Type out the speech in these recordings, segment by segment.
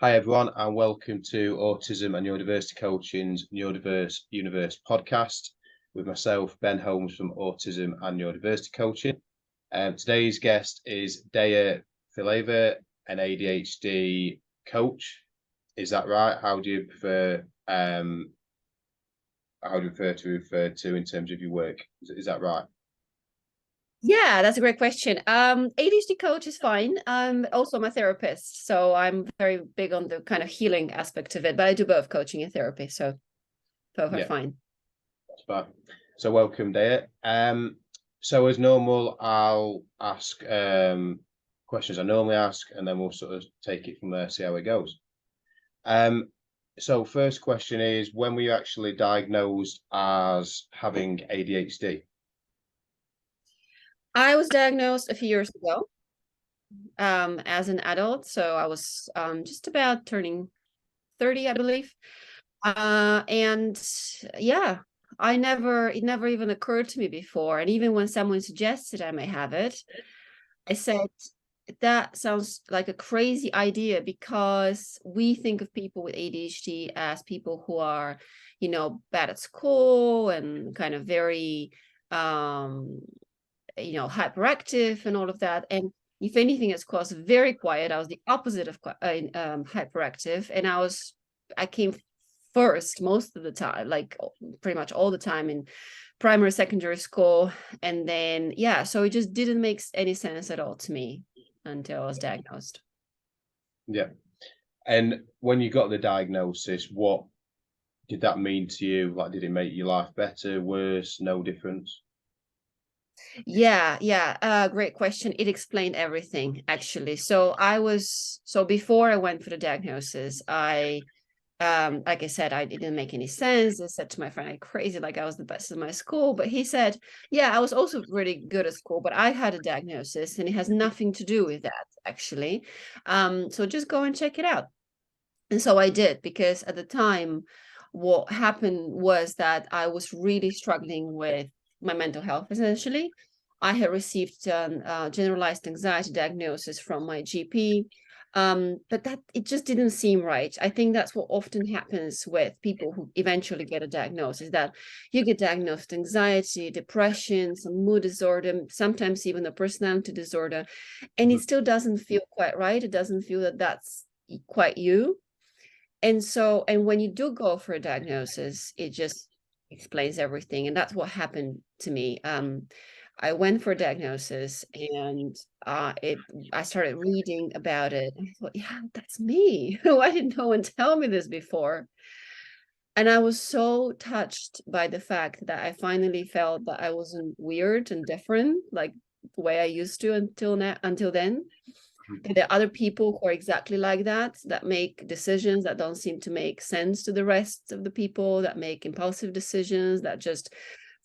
Hi everyone, and welcome to Autism and Neurodiversity Coaching's Neurodiverse Universe podcast with myself, Ben Holmes from Autism and Neurodiversity Coaching. Today's guest is Dea Fileva, an ADHD coach. Is that right? How do you prefer to refer to in terms of your work? Is that right? Yeah, that's a great question. ADHD coach is fine. Also I'm a therapist, so I'm very big on the kind of healing aspect of it, but I do both coaching and therapy, so both are fine. That's fine. So welcome, Dea. So as normal, I'll ask questions I normally ask, and then we'll sort of take it from there, see how it goes. So first question is, when were you actually diagnosed as having ADHD? I was diagnosed a few years ago as an adult, so I was just about turning 30, I believe. And yeah, it never even occurred to me before. And even when someone suggested I may have it, I said, that sounds like a crazy idea, because we think of people with ADHD as people who are, bad at school and kind of very, hyperactive and all of that. And if anything, it's caused very quiet. I was the opposite of hyperactive, and I came first most of the time, like pretty much all the time in primary, secondary school. And then, so it just didn't make any sense at all to me until I was diagnosed. Yeah. And when you got the diagnosis, what did that mean to you? Like, did it make your life better, worse, no difference? Yeah. Great question. It explained everything, actually. So before I went for the diagnosis, like I said, it didn't make any sense. I said to my friend, I'm crazy, like I was the best in my school. But he said, yeah, I was also really good at school, but I had a diagnosis and it has nothing to do with that, actually. So just go and check it out. And so I did, because at the time, what happened was that I was really struggling with my mental health, essentially. I had received a generalized anxiety diagnosis from my GP, but that it just didn't seem right. I think that's what often happens with people who eventually get a diagnosis, that you get diagnosed with anxiety, depression, some mood disorder, sometimes even a personality disorder, and it still doesn't feel quite right. It doesn't feel that that's quite you. And when you do go for a diagnosis, it just explains everything. And that's what happened to me. I went for a diagnosis, and I started reading about it. And I thought, yeah, that's me. Why didn't no one tell me this before? And I was so touched by the fact that I finally felt that I wasn't weird and different, like the way I used to until then. And there are other people who are exactly like that make decisions that don't seem to make sense to the rest of the people, that make impulsive decisions, that just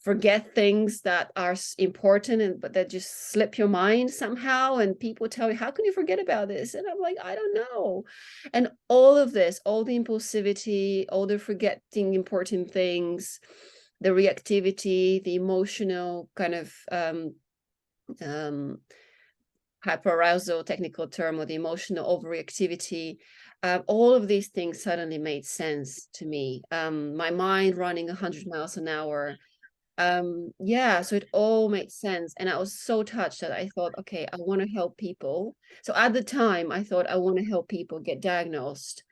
forget things that are important, but that just slip your mind somehow. And people tell you, how can you forget about this? And I'm like, I don't know. And all of this, all the impulsivity, all the forgetting important things, the reactivity, the emotional kind of hyperarousal, technical term, or the emotional overreactivity, all of these things suddenly made sense to me. My mind running 100 miles an hour. So it all made sense. And I was so touched that I thought, okay, I want to help people. So at the time, I thought I want to help people get diagnosed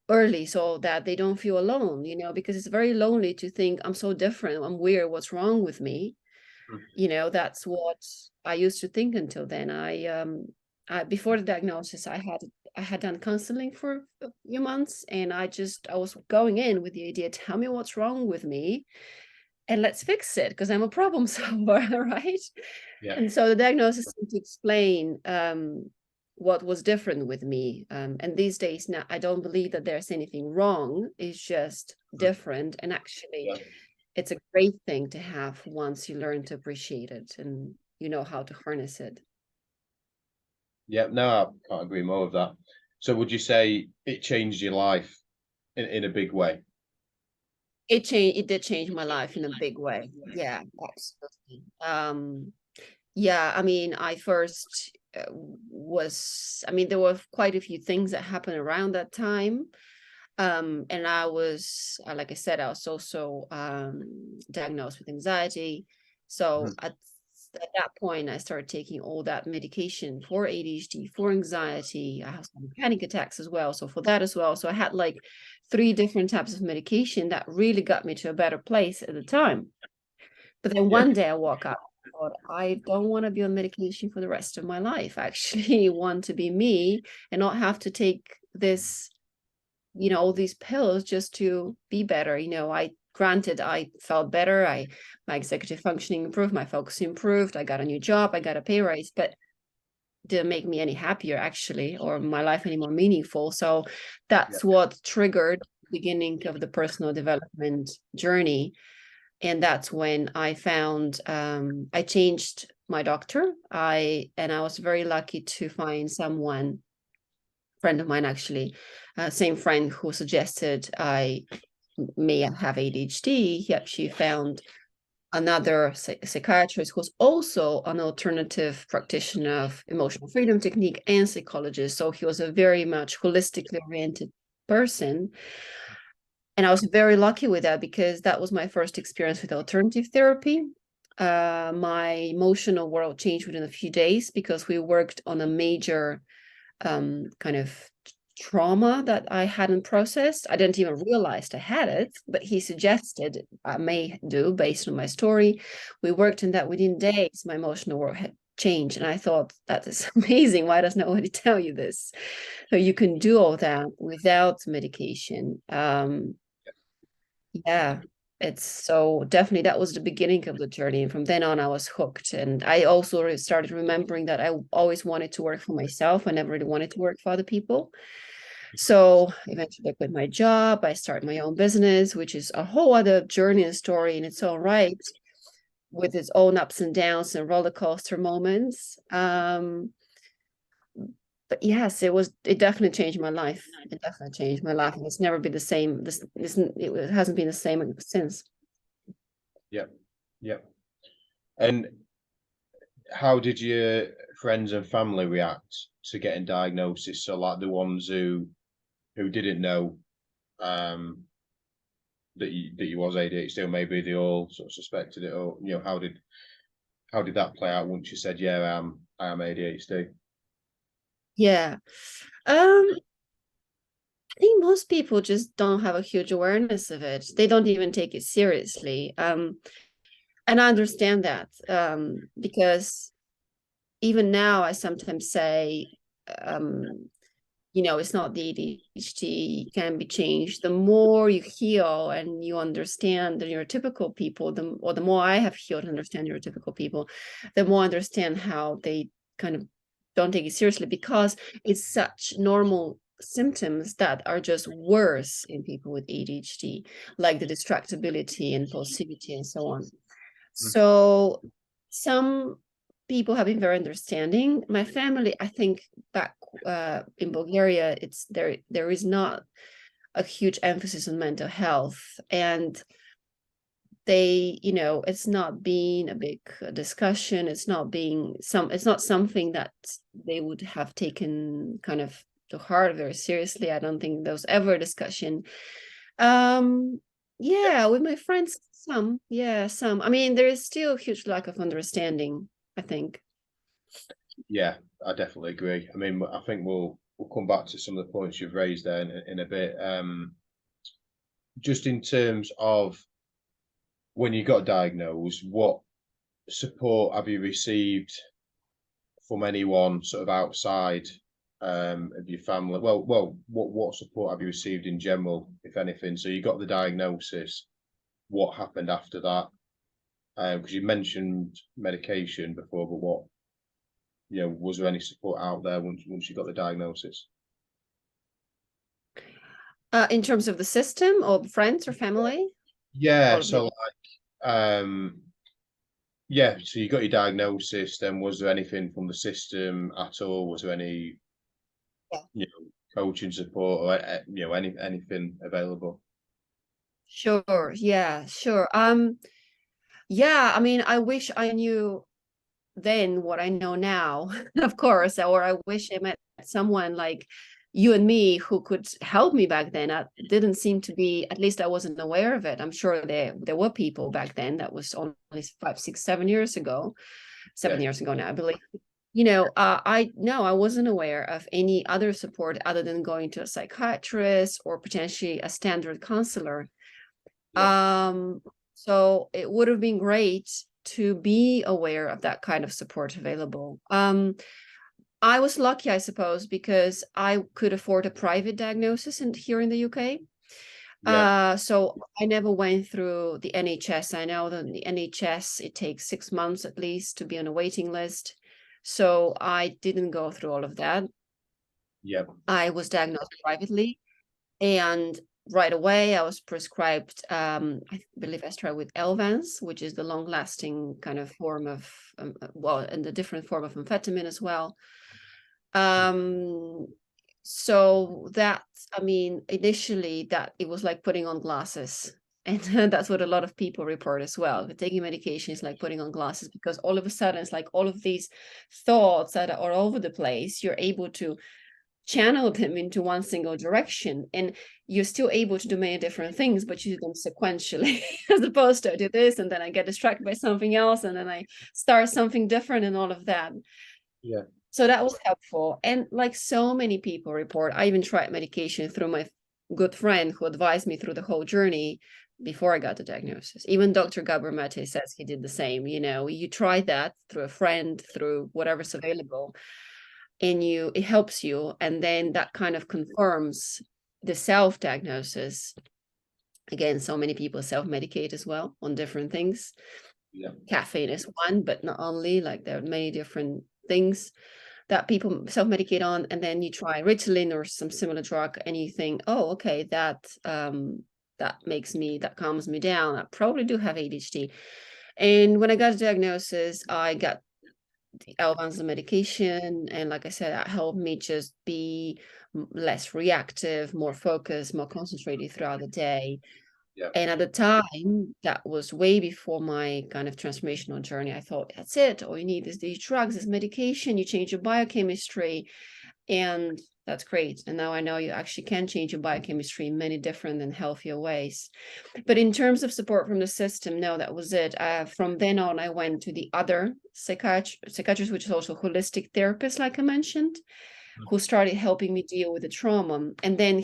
early so that they don't feel alone, because it's very lonely to think, I'm so different, I'm weird, what's wrong with me? That's what I used to think until then. I before the diagnosis, I had done counseling for a few months, and I was going in with the idea, tell me what's wrong with me and let's fix it, because I'm a problem solver, right? Yeah. And so the diagnosis seemed to explain what was different with me. And these days now, I don't believe that there's anything wrong. It's just different. And actually, it's a great thing to have once you learn to appreciate it and you know how to harness it. Yeah, no, I can't agree more with that. So would you say it changed your life in a big way? It did change my life in a big way. Yeah, absolutely. I mean, was, I mean, there were quite a few things that happened around that time. And I was, like I said, I was also diagnosed with anxiety. So at that point, I started taking all that medication for ADHD, for anxiety. I have some panic attacks as well. So for that as well. So I had like 3 different types of medication that really got me to a better place at the time. But then one day I woke up, I thought, I don't want to be on medication for the rest of my life. I actually want to be me and not have to take this, you know, all these pills just to be better. You know, granted, I felt better. My executive functioning improved, my focus improved. I got a new job, I got a pay raise, but didn't make me any happier actually, or my life any more meaningful. So that's what triggered the beginning of the personal development journey. And that's when I found, I changed my doctor. I was very lucky to find someone, friend of mine actually, same friend who suggested I may have ADHD. He actually found another psychiatrist who's also an alternative practitioner of emotional freedom technique and psychologist. So he was a very much holistically oriented person. And I was very lucky with that because that was my first experience with alternative therapy. My emotional world changed within a few days because we worked on a major kind of trauma that I hadn't processed. I didn't even realize I had it, but he suggested I may do based on my story. We worked on that within days. My emotional world had changed. And I thought, that is amazing. Why does nobody tell you this? So you can do all that without medication. Yeah, it's so definitely that was the beginning of the journey. And from then on, I was hooked. And I also started remembering that I always wanted to work for myself. I never really wanted to work for other people. So eventually I quit my job. I started my own business, which is a whole other journey and story in its own right, with its own ups and downs and roller coaster moments. But yes, it definitely changed my life. It definitely changed my life. And it's never been the same. It hasn't been the same since. Yeah. And how did your friends and family react to getting diagnosis? So like the ones who didn't know that you was ADHD, or maybe they all sort of suspected it, or you know, how did that play out once you said, yeah, I am ADHD? Yeah. I think most people just don't have a huge awareness of it. They don't even take it seriously. And I understand that because even now I sometimes say, you know, it's not the ADHD, can be changed. The more you heal and you understand the neurotypical people, the more I have healed and understand neurotypical people, the more I understand how they kind of don't take it seriously, because it's such normal symptoms that are just worse in people with ADHD, like the distractibility, impulsivity, and so on. So some people have been very understanding. My family, I think back in Bulgaria, there is not a huge emphasis on mental health, and they, you know, it's not being a big discussion. It's not something that they would have taken kind of to heart very seriously. I don't think there was ever a discussion. Yeah, with my friends, some. I mean, there is still a huge lack of understanding, I think. Yeah, I definitely agree. I mean, I think we'll come back to some of the points you've raised there in a bit. Just in terms of when you got diagnosed, what support have you received from anyone sort of outside of your family? Well, what support have you received in general, if anything? So you got the diagnosis. What happened after that? Because you mentioned medication before, but what, you know, was there any support out there once you got the diagnosis? In terms of the system, or friends or family? Yeah, Or so yeah, so you got your diagnosis, then was there anything from the system at all? Was there any, you know, coaching support or you know, anything available? Sure, yeah, sure. Yeah, I mean, I wish I knew then what I know now, of course, or I wish I met someone like you and me who could help me back then. I didn't seem to be, at least I wasn't aware of it. I'm sure there were people back then. That was only 5, 6, 7 years ago, 7 years ago now, I believe. I wasn't aware of any other support other than going to a psychiatrist or potentially a standard counselor. So it would have been great to be aware of that kind of support available. I was lucky, I suppose, because I could afford a private diagnosis here in the UK. So I never went through the NHS. I know that the NHS, it takes 6 months at least to be on a waiting list. So I didn't go through all of that. I was diagnosed privately, and right away I was prescribed, I believe I started with Elvans, which is the long-lasting kind of form of, and the different form of amphetamine as well. So that, I mean, initially that it was like putting on glasses. And that's what a lot of people report as well. But taking medication is like putting on glasses, because all of a sudden it's like all of these thoughts that are all over the place, you're able to channel them into one single direction, and you're still able to do many different things, but you do them sequentially as opposed to I do this and then I get distracted by something else and then I start something different and all of that. So that was helpful. And like so many people report, I even tried medication through my good friend who advised me through the whole journey before I got the diagnosis. Even Dr. Gabor Mate says he did the same. You try that through a friend, through whatever's available, and it helps you. And then that kind of confirms the self-diagnosis. Again, so many people self-medicate as well on different things. Caffeine is one, but not only. Like there are many different things that people self-medicate on, and then you try Ritalin or some similar drug and you think, oh, okay, that calms me down. I probably do have ADHD. And when I got a diagnosis, I got the Elvans medication, and like I said, that helped me just be less reactive, more focused, more concentrated throughout the day. And at the time, that was way before my kind of transformational journey. I thought, that's it. All you need is these drugs, this medication, you change your biochemistry, and that's great. And now I know you actually can change your biochemistry in many different and healthier ways. But in terms of support from the system, no, that was it. From then on, I went to the other psychiatrist, which is also a holistic therapist, like I mentioned, who started helping me deal with the trauma. And then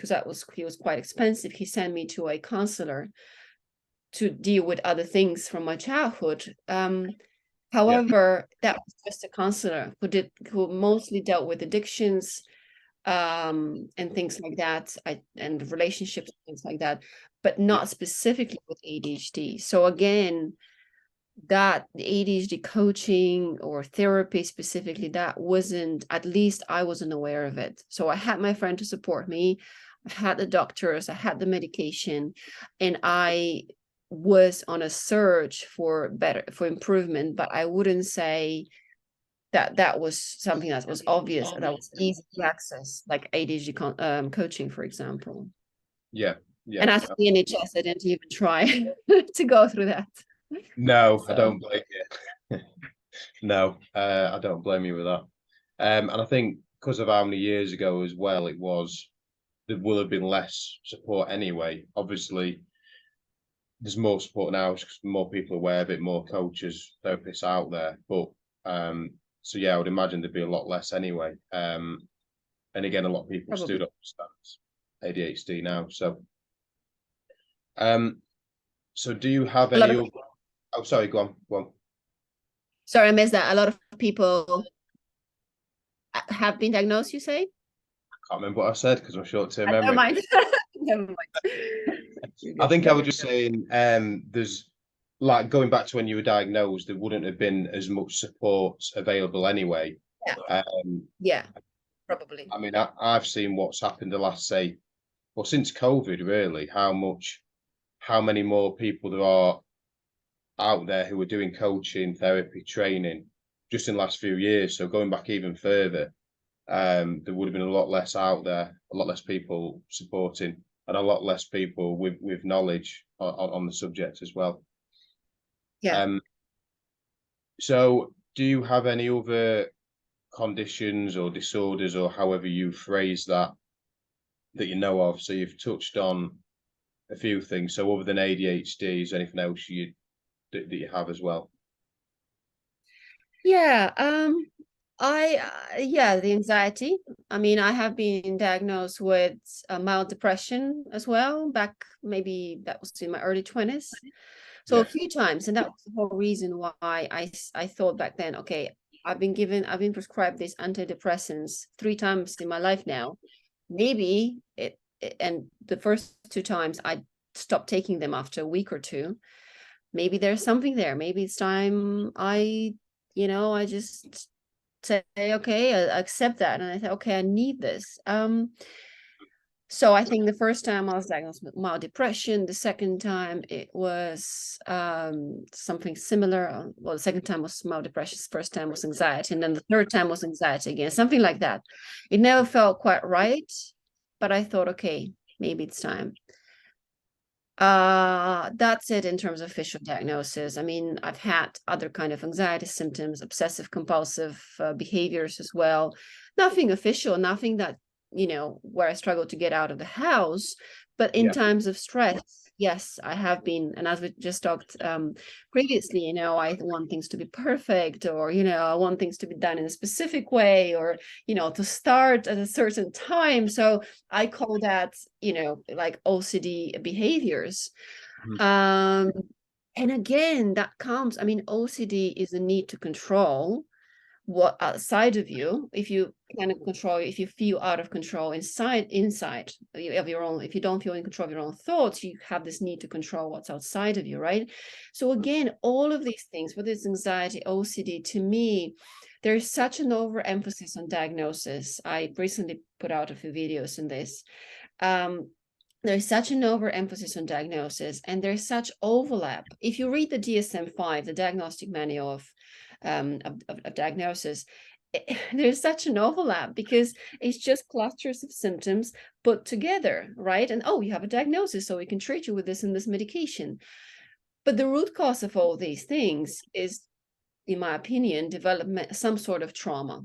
because he was quite expensive, he sent me to a counselor to deal with other things from my childhood. However, that was just a counselor who mostly dealt with addictions and things like that, and relationships and things like that, but not specifically with ADHD. So again, that the ADHD coaching or therapy specifically, that wasn't, at least I wasn't aware of it. So I had my friend to support me. I had the doctors, I had the medication, and I was on a search for improvement, but I wouldn't say that was something that was obvious, that was easy to access, like ADHD coaching, for example. And as for the NHS, I didn't even try to go through that. No, I don't blame you. No, I don't blame you with that. And I think because of how many years ago as well there will have been less support anyway. Obviously, there's more support now because more people are aware of it, more coaches, therapists out there. But so yeah, I would imagine there'd be a lot less anyway. And again, a lot of people still don't understand ADHD now. So do you have any? Oh, sorry, go on. Sorry, I missed that. A lot of people have been diagnosed, you say? I can't remember what I said because I'm short-term memory. Never mind. Never mind. I think I was just saying, there's like going back to when you were diagnosed, there wouldn't have been as much support available anyway. Yeah, probably. I mean, I've seen what's happened the last, since COVID, really, how many more people there are out there who are doing coaching, therapy, training just in the last few years. So going back even further, there would have been a lot less out there, a lot less people supporting, and a lot less people with knowledge on the subject as well. So do you have any other conditions or disorders, or however you phrase that, that you know of? So you've touched on a few things. So other than ADHD, is there anything else that you have as well? Yeah, the anxiety. I mean, I have been diagnosed with mild depression as well, back maybe that was in my early 20s. So a Yeah. few times, and that was the whole reason why I thought back then, okay, I've been prescribed these antidepressants 3 times in my life now. Maybe and the first 2 times I stopped taking them after a week or two. Maybe there's something there. Maybe it's time I just say, okay, I accept that. And I say, okay, I need this. So I think the first time I was diagnosed with mild depression, the second time it was something similar. Well, the second time was mild depression, the first time was anxiety, and then the third time was anxiety again, something like that. It never felt quite right, but I thought, okay, maybe it's time. That's it in terms of official diagnosis. I mean, I've had other kind of anxiety symptoms, obsessive compulsive behaviors as well. Nothing official, nothing that, where I struggle to get out of the house. But in Yeah. times of stress, yes, I have been. And as we just talked previously, I want things to be perfect, or, I want things to be done in a specific way, or, to start at a certain time. So I call that, like OCD behaviors. Mhm. And again, that comes, I mean, OCD is a need to control what outside of you. If you kind of control, if you feel out of control inside of your own, if you don't feel in control of your own thoughts, you have this need to control what's outside of you, right? So again, all of these things, whether it's anxiety, OCD, to me, there's such an overemphasis on diagnosis. I recently put out a few videos in this. There's such an overemphasis on diagnosis, and there's such overlap. If you read the DSM-5, the Diagnostic Manual of Diagnosis, there's such an overlap because it's just clusters of symptoms put together, right? And you have a diagnosis, so we can treat you with this and this medication. But the root cause of all these things is, in my opinion, some sort of trauma,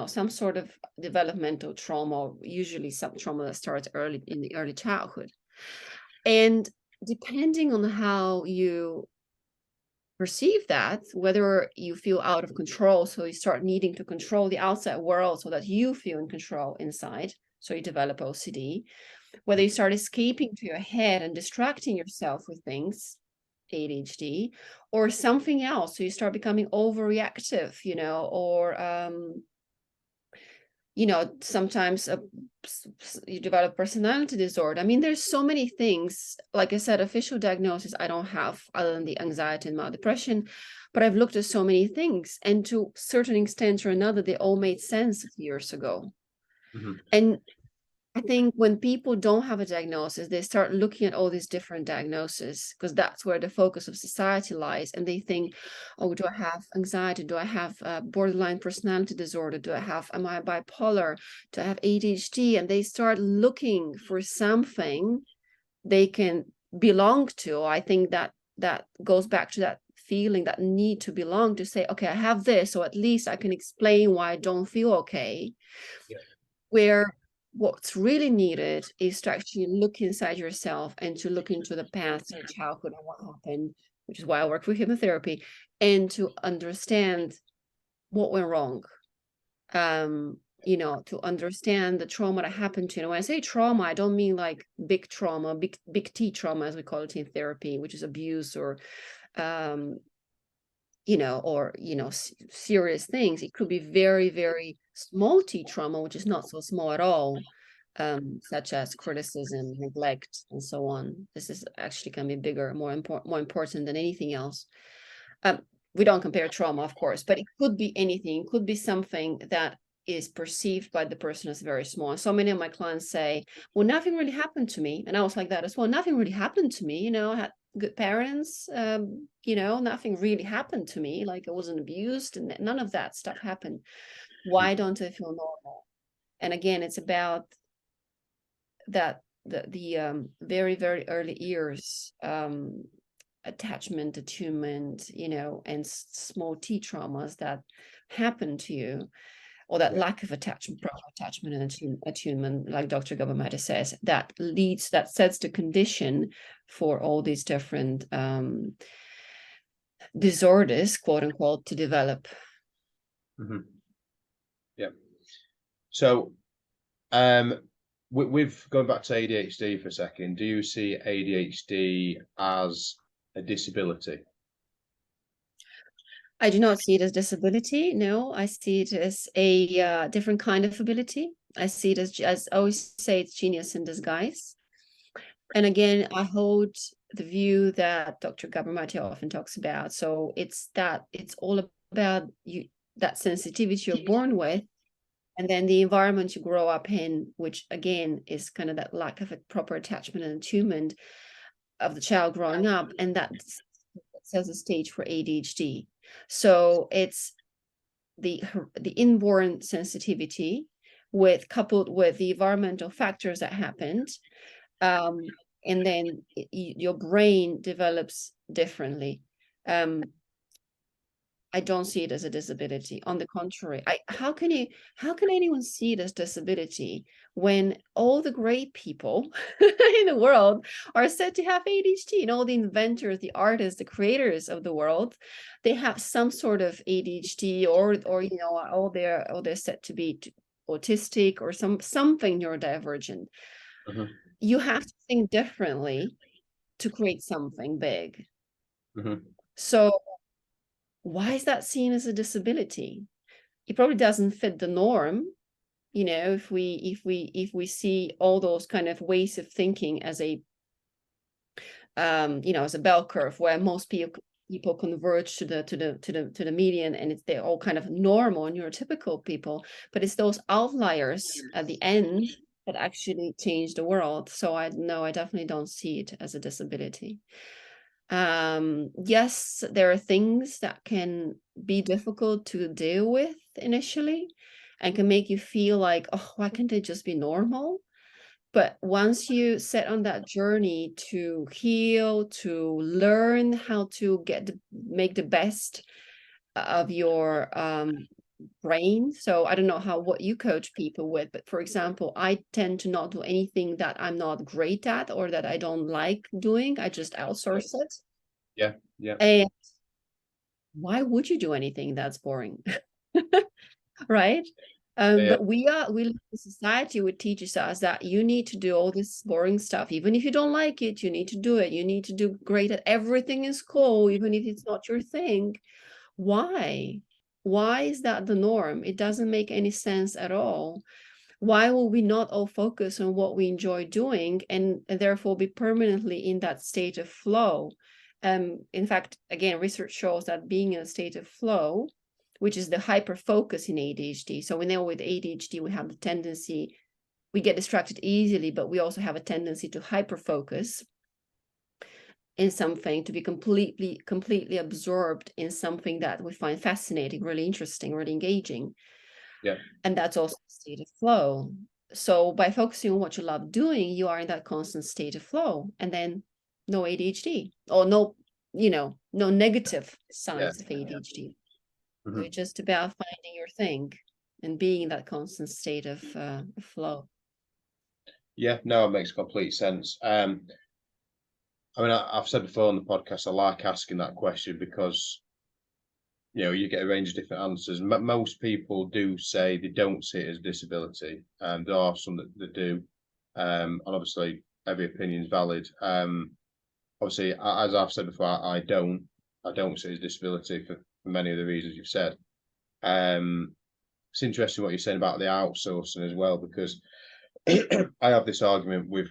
some sort of developmental trauma, usually some trauma that starts early in the early childhood. And depending on how you perceive that, whether you feel out of control, so you start needing to control the outside world so that you feel in control inside, so you develop OCD, whether you start escaping to your head and distracting yourself with things, ADHD, or something else, so you start becoming overreactive, or sometimes you develop personality disorder. I mean, there's so many things. Like I said, official diagnosis I don't have, other than the anxiety and mild depression, but I've looked at so many things, and to a certain extent or another, they all made sense years ago. Mhm. And I think when people don't have a diagnosis, they start looking at all these different diagnoses, because that's where the focus of society lies. And they think, oh, do I have anxiety? Do I have borderline personality disorder? Am I bipolar? Do I have ADHD? And they start looking for something they can belong to. I think that goes back to that feeling, that need to belong, to say, okay, I have this, so at least I can explain why I don't feel okay. Yeah. Where what's really needed is to actually look inside yourself and to look into the past, your childhood, and what happened, which is why I work with hypnotherapy, and to understand what went wrong. To understand the trauma that happened to you. And when I say trauma, I don't mean like big trauma, big T trauma, as we call it in therapy, which is abuse or serious things. It could be very, very small T trauma, which is not so small at all, such as criticism, neglect, and so on. This is actually can be bigger, more important than anything else. We don't compare trauma, of course, but it could be anything. It could be something that is perceived by the person as very small. And so many of my clients say, well, nothing really happened to me. And I was like that as well. Nothing really happened to me. I had good parents, nothing really happened to me. Like I wasn't abused, and none of that stuff happened. Why don't I feel normal? And again, it's about that the very, very early years, attachment, attunement, you know, and small T traumas that happen to you, or that lack of attachment, proper attachment and attunement, like Dr. Gabamata says, that sets the condition for all these different disorders, quote unquote, to develop. Yeah. So, with going back to ADHD for a second, do you see ADHD as a disability? I do not see it as disability. No, I see it as a different kind of ability. I see it as I always say, it's genius in disguise. And again, I hold the view that Dr. Gabamati often talks about. So it's all about that sensitivity you're born with, and then the environment you grow up in, which again is kind of that lack of a proper attachment and attunement of the child growing up, and that sets the stage for ADHD. So it's the inborn sensitivity coupled with the environmental factors that happened, and then your brain develops differently. I don't see it as a disability. On the contrary, how can anyone see it as disability when all the great people in the world are said to have ADHD, and all the inventors, the artists, the creators of the world, they have some sort of ADHD, or you know, all they're said to be autistic or something neurodivergent. You have to think differently to create something big. So why is that seen as a disability? It probably doesn't fit the norm, you know, if we see all those kind of ways of thinking as a you know, as a bell curve, where most people converge to the median, and they're all kind of normal neurotypical people, but it's those outliers at the end that actually change the world. So I definitely don't see it as a disability. Yes, there are things that can be difficult to deal with initially and can make you feel like, oh, why can't it just be normal? But once you set on that journey to heal, to learn how to make the best of your brain. So I don't know what you coach people with, but for example, I tend to not do anything that I'm not great at or that I don't like doing. I just outsource it. Yeah. And why would you do anything that's boring? Right? But we live in a society which teaches us that you need to do all this boring stuff. Even if you don't like it, you need to do it. You need to do great at everything in school, even if it's not your thing. Why? Why is that the norm? It doesn't make any sense at all. Why will we not all focus on what we enjoy doing and therefore be permanently in that state of flow? In fact, again, research shows that being in a state of flow, which is the hyper focus in ADHD. So we know with ADHD, we have the tendency, we get distracted easily, but we also have a tendency to hyper focus in something, to be completely absorbed in something that we find fascinating, really interesting, really engaging. Yeah. And that's also a state of flow. So by focusing on what you love doing, you are in that constant state of flow, and then no ADHD, or no negative signs of ADHD. So it's just about finding your thing and being in that constant state of flow. Yeah, no, it makes complete sense. I mean, I've said before on the podcast, I like asking that question because, you know, you get a range of different answers. Most people do say they don't see it as a disability, and there are some that do. And obviously, every opinion is valid. Obviously, as I've said before, I don't see it as a disability for many of the reasons you've said. It's interesting what you're saying about the outsourcing as well, because I have this argument with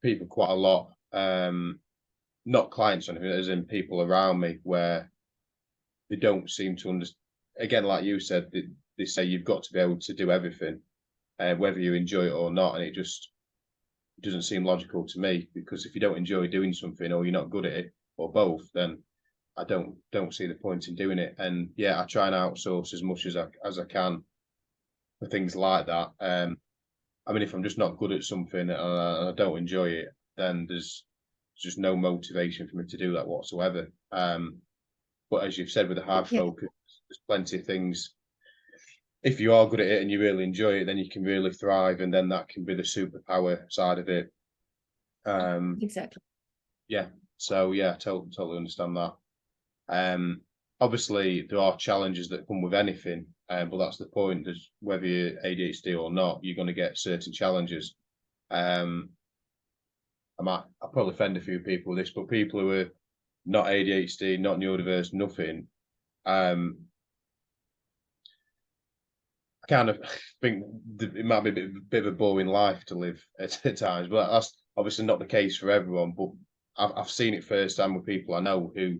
people quite a lot, not clients or anything, as in people around me, where they don't seem to understand. Again, like you said, they say you've got to be able to do everything, whether you enjoy it or not, and it just doesn't seem logical to me, because if you don't enjoy doing something, or you're not good at it, or both, then I don't see the point in doing it. And yeah, I try and outsource as much as I can for things like that. I mean, if I'm just not good at something and I don't enjoy it, then there's just no motivation for me to do that whatsoever. But as you've said, with a hard focus, there's plenty of things. If you are good at it and you really enjoy it, then you can really thrive, and then that can be the superpower side of it. Exactly. Yeah. So yeah, totally understand that. Obviously there are challenges that come with anything, but that's the point. Is whether you're ADHD or not, you're going to get certain challenges. I'll probably offend a few people with this, but people who are not ADHD, not neurodiverse, nothing, I kind of think it might be a bit of a boring life to live at times, but that's obviously not the case for everyone. But I've seen it firsthand with people I know who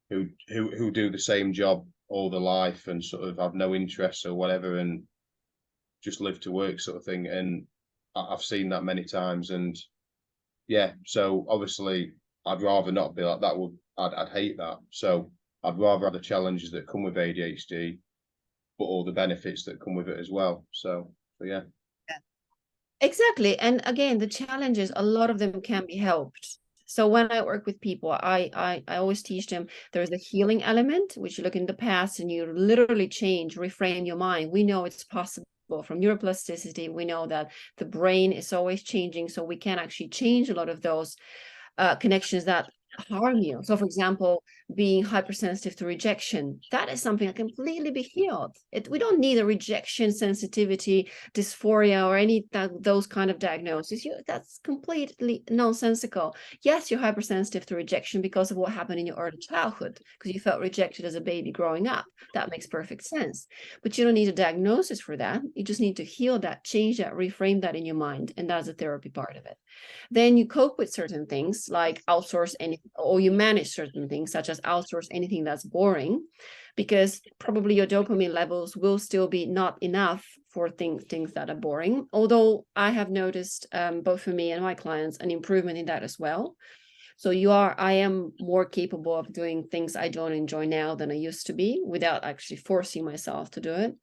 do the same job all their life and sort of have no interests or whatever, and just live to work sort of thing. And I've seen that many times, and yeah, so obviously I'd rather not be like that. I'd hate that. So I'd rather have the challenges that come with ADHD, but all the benefits that come with it as well. So yeah. Exactly. And again, the challenges, a lot of them can be helped. So when I work with people, I always teach them there's a healing element, which you look in the past and you literally change, reframe your mind. We know it's possible from neuroplasticity. We know that the brain is always changing. So we can actually change a lot of those connections that harm you. So for example, being hypersensitive to rejection, that is something that can completely be healed. We don't need a rejection sensitivity dysphoria or any those kind of diagnoses. That's completely nonsensical. Yes, you're hypersensitive to rejection because of what happened in your early childhood, because you felt rejected as a baby growing up. That makes perfect sense. But you don't need a diagnosis for that. You just need to heal that, change that, reframe that in your mind, and that's a therapy part of it. Then you cope with certain things like outsource anything, or you manage certain things such as outsource anything that's boring, because probably your dopamine levels will still be not enough for things that are boring. Although I have noticed both for me and my clients an improvement in that as well. So I am more capable of doing things I don't enjoy now than I used to be without actually forcing myself to do it.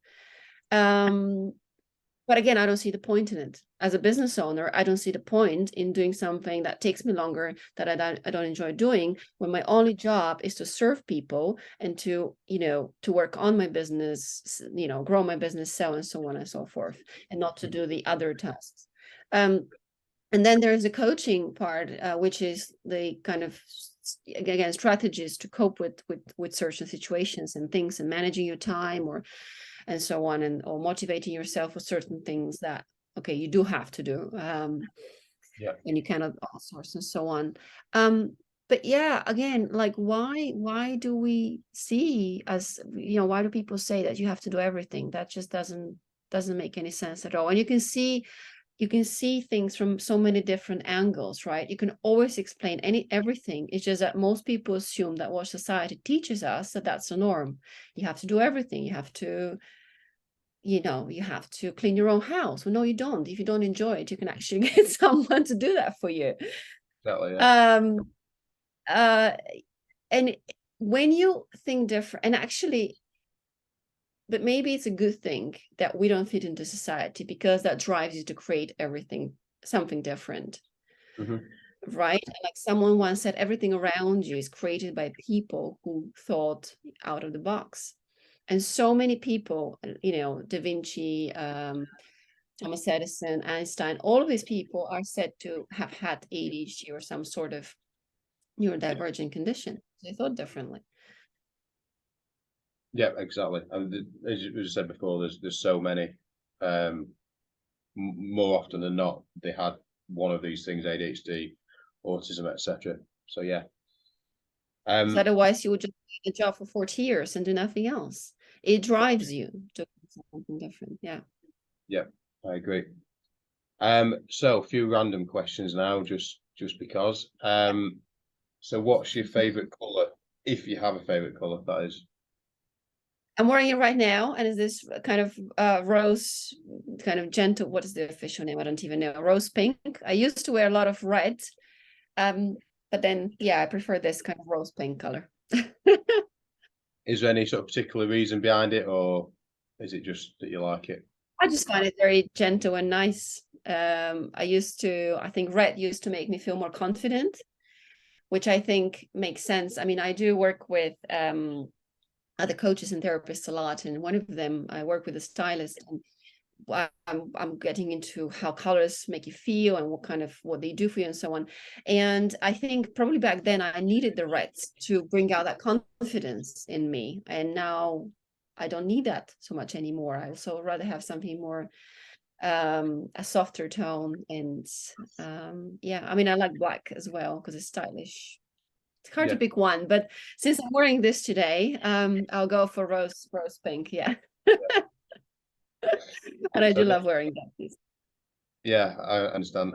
But again, I don't see the point in it. As a business owner, I don't see the point in doing something that takes me longer, that I don't enjoy doing, when my only job is to serve people and to work on my business, grow my business, sell, and so on and so forth, and not to do the other tasks. And then there's the coaching part, which is the kind of, again, strategies to cope with certain situations and things, and managing your time and so on, or motivating yourself for certain things that, okay, you do have to do, and you cannot outsource and so on. But yeah, again, like why do we see why do people say that you have to do everything? That just doesn't make any sense at all. And you can see things from so many different angles, right? You can always explain everything. It's just that most people assume that what society teaches us, that's the norm. You have to do everything. You have to clean your own house. Well, no, you don't. If you don't enjoy it, you can actually get someone to do that for you. Exactly, yeah. And when you think different, and actually, but maybe it's a good thing that we don't fit into society, because that drives you to create something different. Right? And like someone once said, everything around you is created by people who thought out of the box. And so many people, Da Vinci, Thomas Edison, Einstein, all of these people are said to have had ADHD or some sort of neurodivergent condition. They thought differently. Yeah, exactly. And as you said before, there's so many. More often than not, they had one of these things: ADHD, autism, etc. So yeah. So otherwise, you would just do the job for 40 years and do nothing else. It drives you to do something different. Yeah. Yeah, I agree. So a few random questions now, just because. So what's your favorite color, if you have a favorite color, that is? I'm wearing it right now, and is this kind of rose, kind of gentle, what is the official name? I don't even know. Rose pink. I used to wear a lot of red, but then, yeah, I prefer this kind of rose pink color. Is there any sort of particular reason behind it, or is it just that you like it? I just find it very gentle and nice. I think red used to make me feel more confident. which I think makes sense. I mean, I do work with other coaches and therapists a lot, and one of them, I work with a stylist, and I'm getting into how colors make you feel and what they do for you and so on. And I think probably back then I needed the reds to bring out that confidence in me, and now I don't need that so much anymore. I also rather have something more a softer tone. And yeah, I mean, I like black as well because it's stylish. It's hard to pick one, but since I'm wearing this today, I'll go for rose pink. Yeah. And I do love wearing that piece. Yeah, I understand.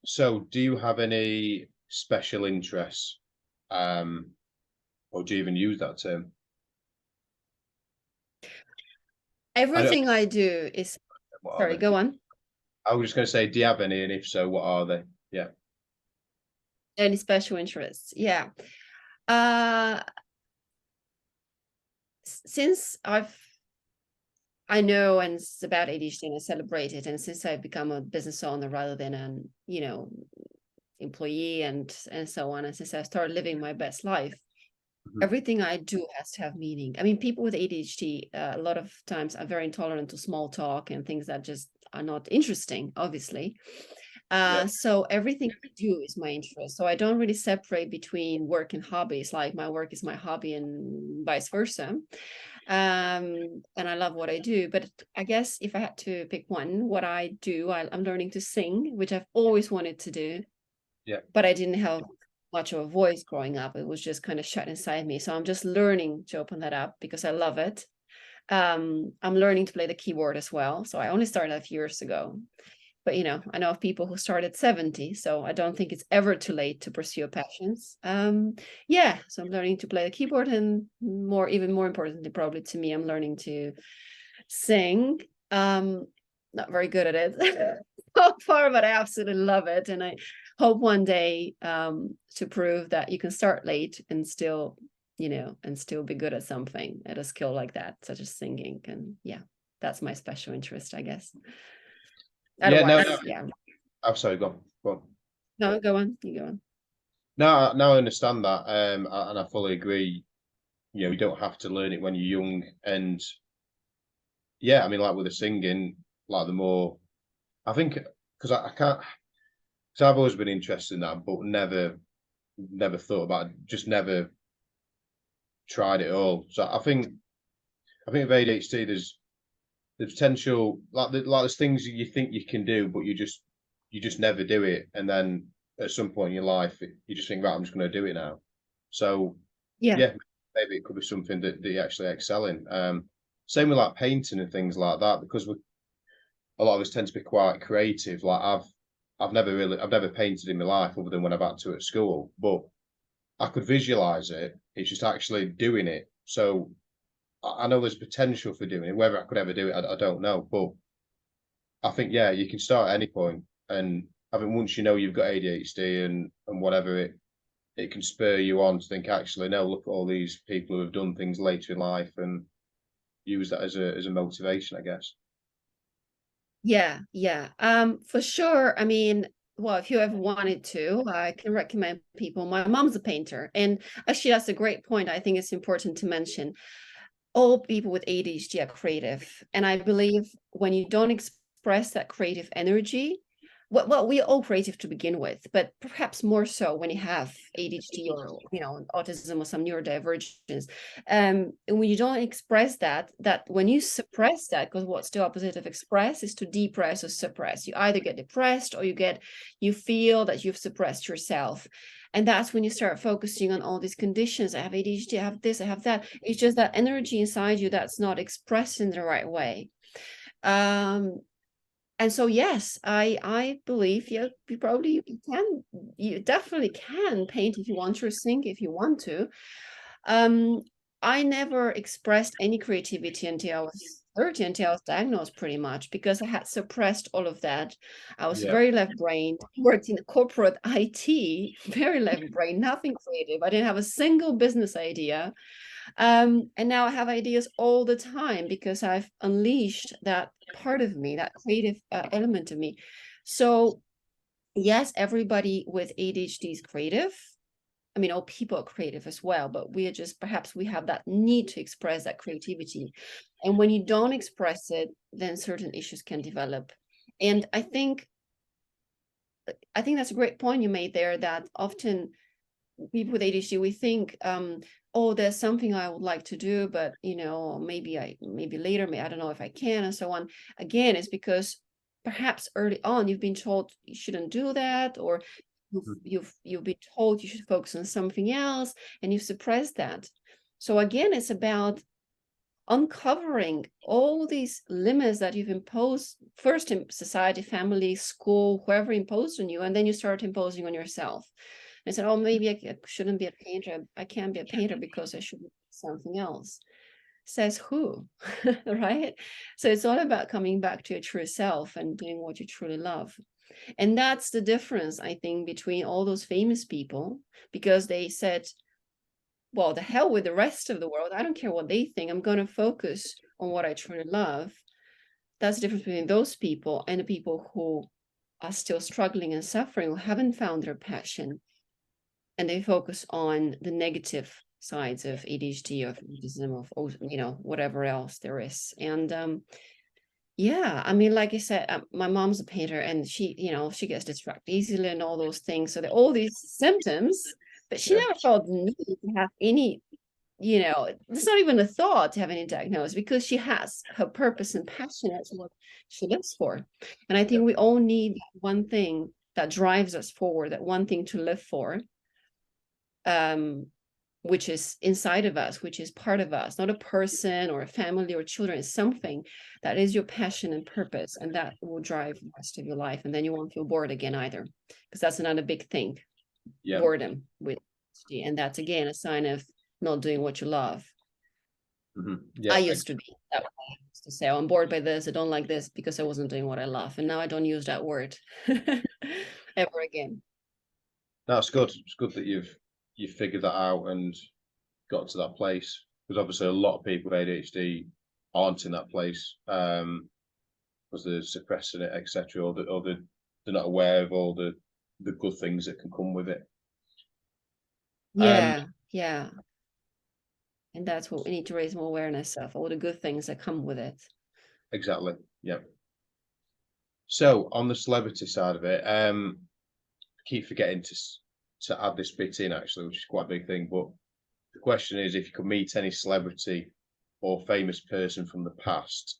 So do you have any special interests? Or do you even use that term? Everything I do is, sorry, go on. I was just going to say, do you have any? And if so, what are they? Yeah. Any special interests? Yeah. Since I know and it's about ADHD and I celebrate it, and since I've become a business owner rather than an, employee and so on, and since I started living my best life, everything I do has to have meaning. I mean, people with ADHD a lot of times are very intolerant to small talk and things that just are not interesting, obviously. So everything I do is my interest. So I don't really separate between work and hobbies, like my work is my hobby and vice versa. And I love what I do. But I guess if I had to pick one, what I do, I'm learning to sing, which I've always wanted to do. Yeah. But I didn't have much of a voice growing up. It was just kind of shut inside me. So I'm just learning to open that up because I love it. I'm learning to play the keyboard as well. So I only started a few years ago. But, I know of people who start at 70, so I don't think it's ever too late to pursue your passions. Yeah, so I'm learning to play the keyboard, and even more importantly, probably to me, I'm learning to sing. Not very good at it so far, but I absolutely love it. And I hope one day to prove that you can start late and still, and still be good at something, at a skill like that, such as singing. And yeah, that's my special interest, I guess. Yeah. I'm sorry, go on. No, go on. You go on. No, I understand that, and I fully agree. You don't have to learn it when you're young, and yeah, I mean, like with the singing, like the more, I think, because I can't, because I've always been interested in that, but never thought about it, just never tried it all. So I think with ADHD, there's the potential, like there's things you think you can do, but you just never do it, and then at some point in your life, you just think, right, I'm just going to do it now. So yeah, maybe it could be something that you actually excel in. Same with like painting and things like that, because a lot of us tend to be quite creative. Like I've never painted in my life other than when I've had to at school, but I could visualize it. It's just actually doing it. So I know there's potential for doing it. Whether I could ever do it, I don't know. But I think, yeah, you can start at any point. And I think once you know you've got ADHD and whatever, it can spur you on to think, actually, no, look at all these people who have done things later in life, and use that as a motivation, I guess. Yeah. For sure. I mean, well, if you ever wanted to, I can recommend people. My mom's a painter, and actually, that's a great point. I think it's important to mention. All people with ADHD are creative. And I believe when you don't express that creative energy, well, we're all creative to begin with, but perhaps more so when you have ADHD or, autism or some neurodivergence. And when you don't express that when you suppress that, because what's the opposite of express is to depress or suppress. You either get depressed or you feel that you've suppressed yourself. And that's when you start focusing on all these conditions. I have ADHD, I have this, I have that. It's just that energy inside you that's not expressed in the right way. And so, yes, I believe you definitely can paint if you want to, or sing if you want to. I never expressed any creativity until I was 30, until I was diagnosed, pretty much, because I had suppressed all of that. I was very left-brained, worked in corporate IT, very left-brained, nothing creative. I didn't have a single business idea. And now I have ideas all the time because I've unleashed that part of me, that creative element of me. So yes, everybody with ADHD is creative. I mean, all people are creative as well, but we are just, perhaps we have that need to express that creativity. And when you don't express it, then certain issues can develop. And I think that's a great point you made there, that often people with ADHD, we think, oh, there's something I would like to do, but maybe later, I don't know if I can, and so on. Again, it's because perhaps early on you've been told you shouldn't do that, or you've been told you should focus on something else, and you've suppressed that. So again, it's about uncovering all these limits that you've imposed, first in society, family, school, whoever imposed on you, and then you start imposing on yourself. And said, oh, maybe I shouldn't be a painter. I can't be a painter because I should be something else. Says who? Right? So it's all about coming back to your true self and doing what you truly love. And that's the difference, I think, between all those famous people, because they said, well, the hell with the rest of the world. I don't care what they think. I'm going to focus on what I truly love. That's the difference between those people and the people who are still struggling and suffering, who haven't found their passion, and they focus on the negative sides of ADHD, of autism, of whatever else there is. And yeah, I mean, like I said, my mom's a painter, and she gets distracted easily and all those things. So all these symptoms, but she never felt the need to have any, it's not even a thought to have any diagnosis, because she has her purpose and passion. That's what she lives for. And I think we all need one thing that drives us forward, that one thing to live for, which is inside of us, which is part of us, not a person or a family or children. It's something that is your passion and purpose, and that will drive the rest of your life. And then you won't feel bored again either, because that's another big thing. Boredom with ADHD, and that's again a sign of not doing what you love. I used to be that way. I used to say, oh, I'm bored by this, I don't like this, because I wasn't doing what I love. And now I don't use that word ever again. That's good. It's good that you've figured that out and got to that place, because obviously a lot of people with ADHD aren't in that place, because they're suppressing it, etc., or they're not aware of all the good things that can come with it. Yeah. And that's what we need to raise more awareness of, all the good things that come with it. Exactly. Yeah. So on the celebrity side of it, I keep forgetting to add this bit in, actually, which is quite a big thing. But the question is, if you could meet any celebrity or famous person from the past,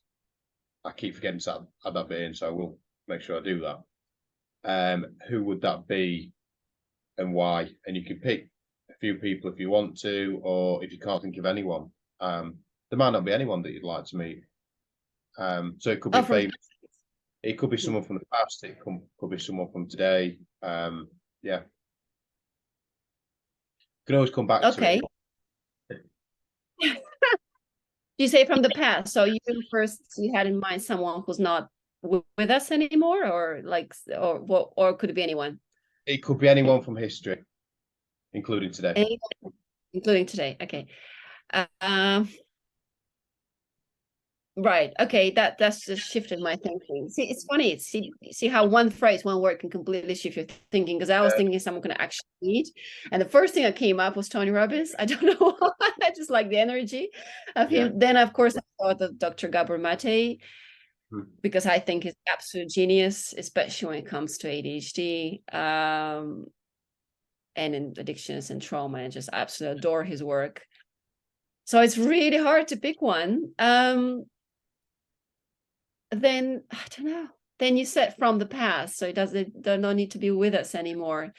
I keep forgetting to add that bit in, so I will make sure I do that. Who would that be and why? And you can pick a few people if you want to, or if you can't think of anyone. There might not be anyone that you'd like to meet. So it could be famous. It could be someone from the past. It could be someone from today. Yeah. You can always come back to it. You say from the past, so you had in mind someone who's not with us anymore, or could it be anyone? It could be anyone from history, including today. Including today. Okay. Right. Okay. That's just shifted my thinking. See, it's funny. See how one phrase, one word can completely shift your thinking. Because I was thinking someone can actually meet, and the first thing that came up was Tony Robbins. I don't know why. I just like the energy of him. Then, of course, I thought of Dr. Gabor Mate, because I think he's absolute genius, especially when it comes to ADHD and in addictions and trauma. And just absolutely adore his work. So it's really hard to pick one. Then I don't know. Then you said from the past, so they don't need to be with us anymore.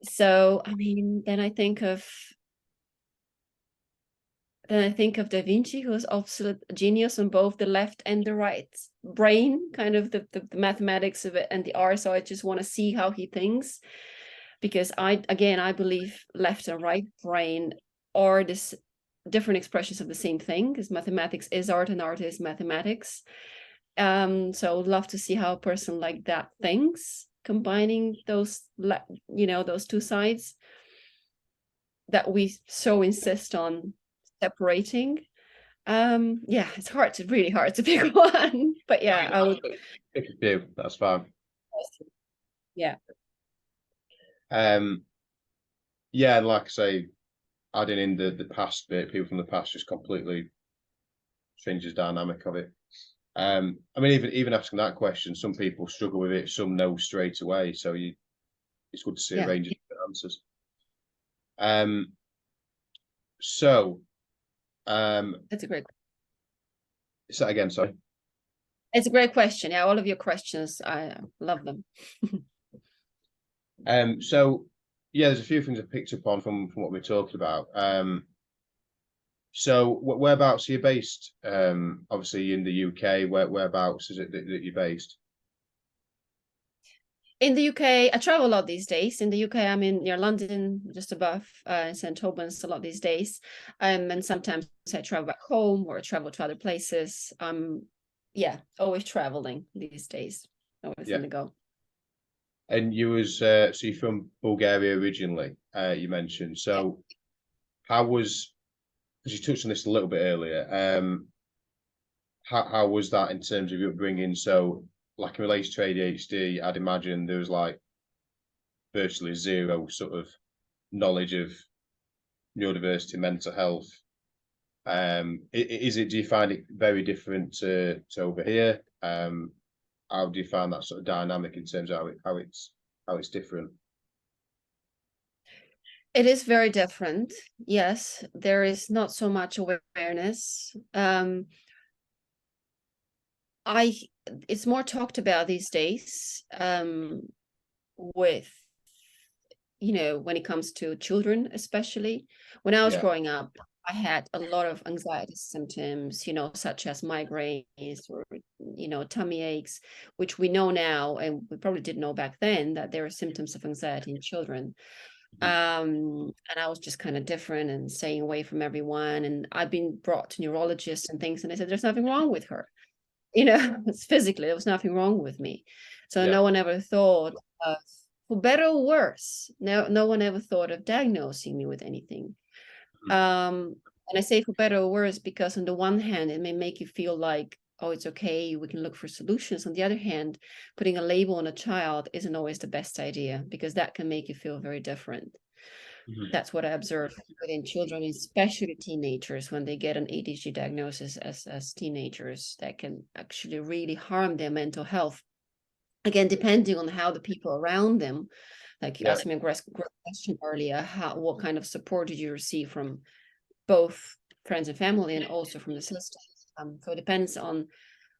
So I mean, then I think of Da Vinci, who was absolute genius on both the left and the right brain, kind of the mathematics of it and the art. So I just want to see how he thinks, because I believe left and right brain are this different expressions of the same thing, because mathematics is art and art is mathematics. So I would love to see how a person like that thinks, combining those, those two sides that we so insist on separating. Yeah, it's really hard to pick one, but yeah, I would pick a few. That's fine. Yeah. Yeah, and like I say, adding in the past bit, people from the past just completely changes dynamic of it. I mean, even asking that question, some people struggle with it, some know straight away. So it's good to see a range of different answers. So That's a great. say that again, sorry. It's a great question. Yeah, all of your questions, I love them. So yeah, there's a few things I picked up on from what we're talking about. So whereabouts are you based? Obviously in the UK, whereabouts is it that you're based? In the UK, I travel a lot these days. In the UK, I'm in near London, just above St. Albans a lot these days. And sometimes I travel back home or travel to other places. Yeah, always traveling these days. Always on the go. And you was so you're from Bulgaria originally, you mentioned. So how was, because you touched on this a little bit earlier, how was that in terms of your upbringing? So like in relation to ADHD, I'd imagine there was like virtually zero sort of knowledge of neurodiversity, mental health. Do you find it very different to over here? How do you find that sort of dynamic in terms of how it's different? It is very different. Yes, there is not so much awareness. It's more talked about these days, with, when it comes to children, especially. When I was growing up, I had a lot of anxiety symptoms, such as migraines or, tummy aches, which we know now, and we probably didn't know back then, that there are symptoms of anxiety in children. And I was just kind of different and staying away from everyone. And I've been brought to neurologists and things, and they said, there's nothing wrong with her. It's physically, there was nothing wrong with me. So no one ever thought of, for better or worse, no one ever thought of diagnosing me with anything. And I say for better or worse because on the one hand, it may make you feel like, oh, it's okay, we can look for solutions. On the other hand, putting a label on a child isn't always the best idea, because that can make you feel very different. That's what I observe within children, especially teenagers, when they get an ADHD diagnosis as teenagers, that can actually really harm their mental health. Again, depending on how the people around them, like you asked me a great question earlier, what kind of support did you receive from both friends and family and also from the system? So it depends on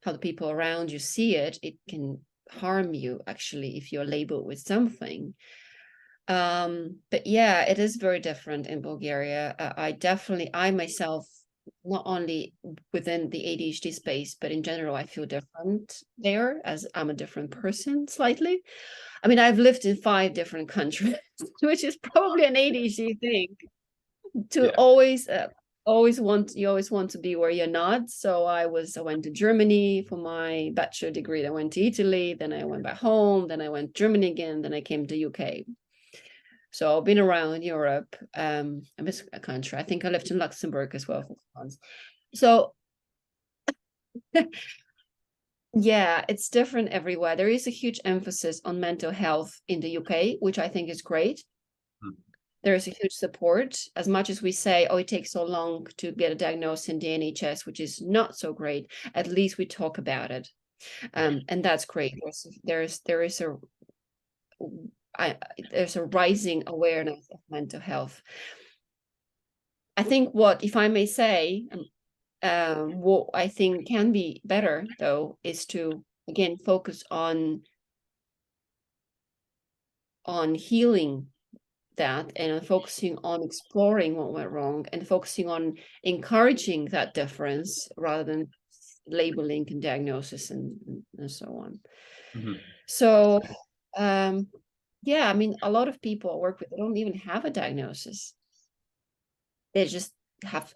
how the people around you see it. It can harm you actually if you're labeled with something. But yeah, it is very different in Bulgaria. I myself, not only within the ADHD space, but in general, I feel different there, as I'm a different person slightly. I mean, I've lived in 5 different countries, which is probably an ADHD thing, to always want to be where you're not. So I went to Germany for my bachelor degree. I went to Italy, then I went back home, then I went to Germany again, then I came to UK. So I've been around Europe. I miss a country. I think I lived in Luxembourg as well for months. So yeah, it's different everywhere. There is a huge emphasis on mental health in the UK, which I think is great. There is a huge support. As much as we say, oh, it takes so long to get a diagnosis in the NHS, which is not so great, at least we talk about it. And that's great. There's a rising awareness of mental health. I think if I may say, what I think can be better though, is to again focus on healing that, and focusing on exploring what went wrong, and focusing on encouraging that difference rather than labeling and diagnosis and so on. So yeah, I mean, a lot of people I work with, they don't even have a diagnosis. They just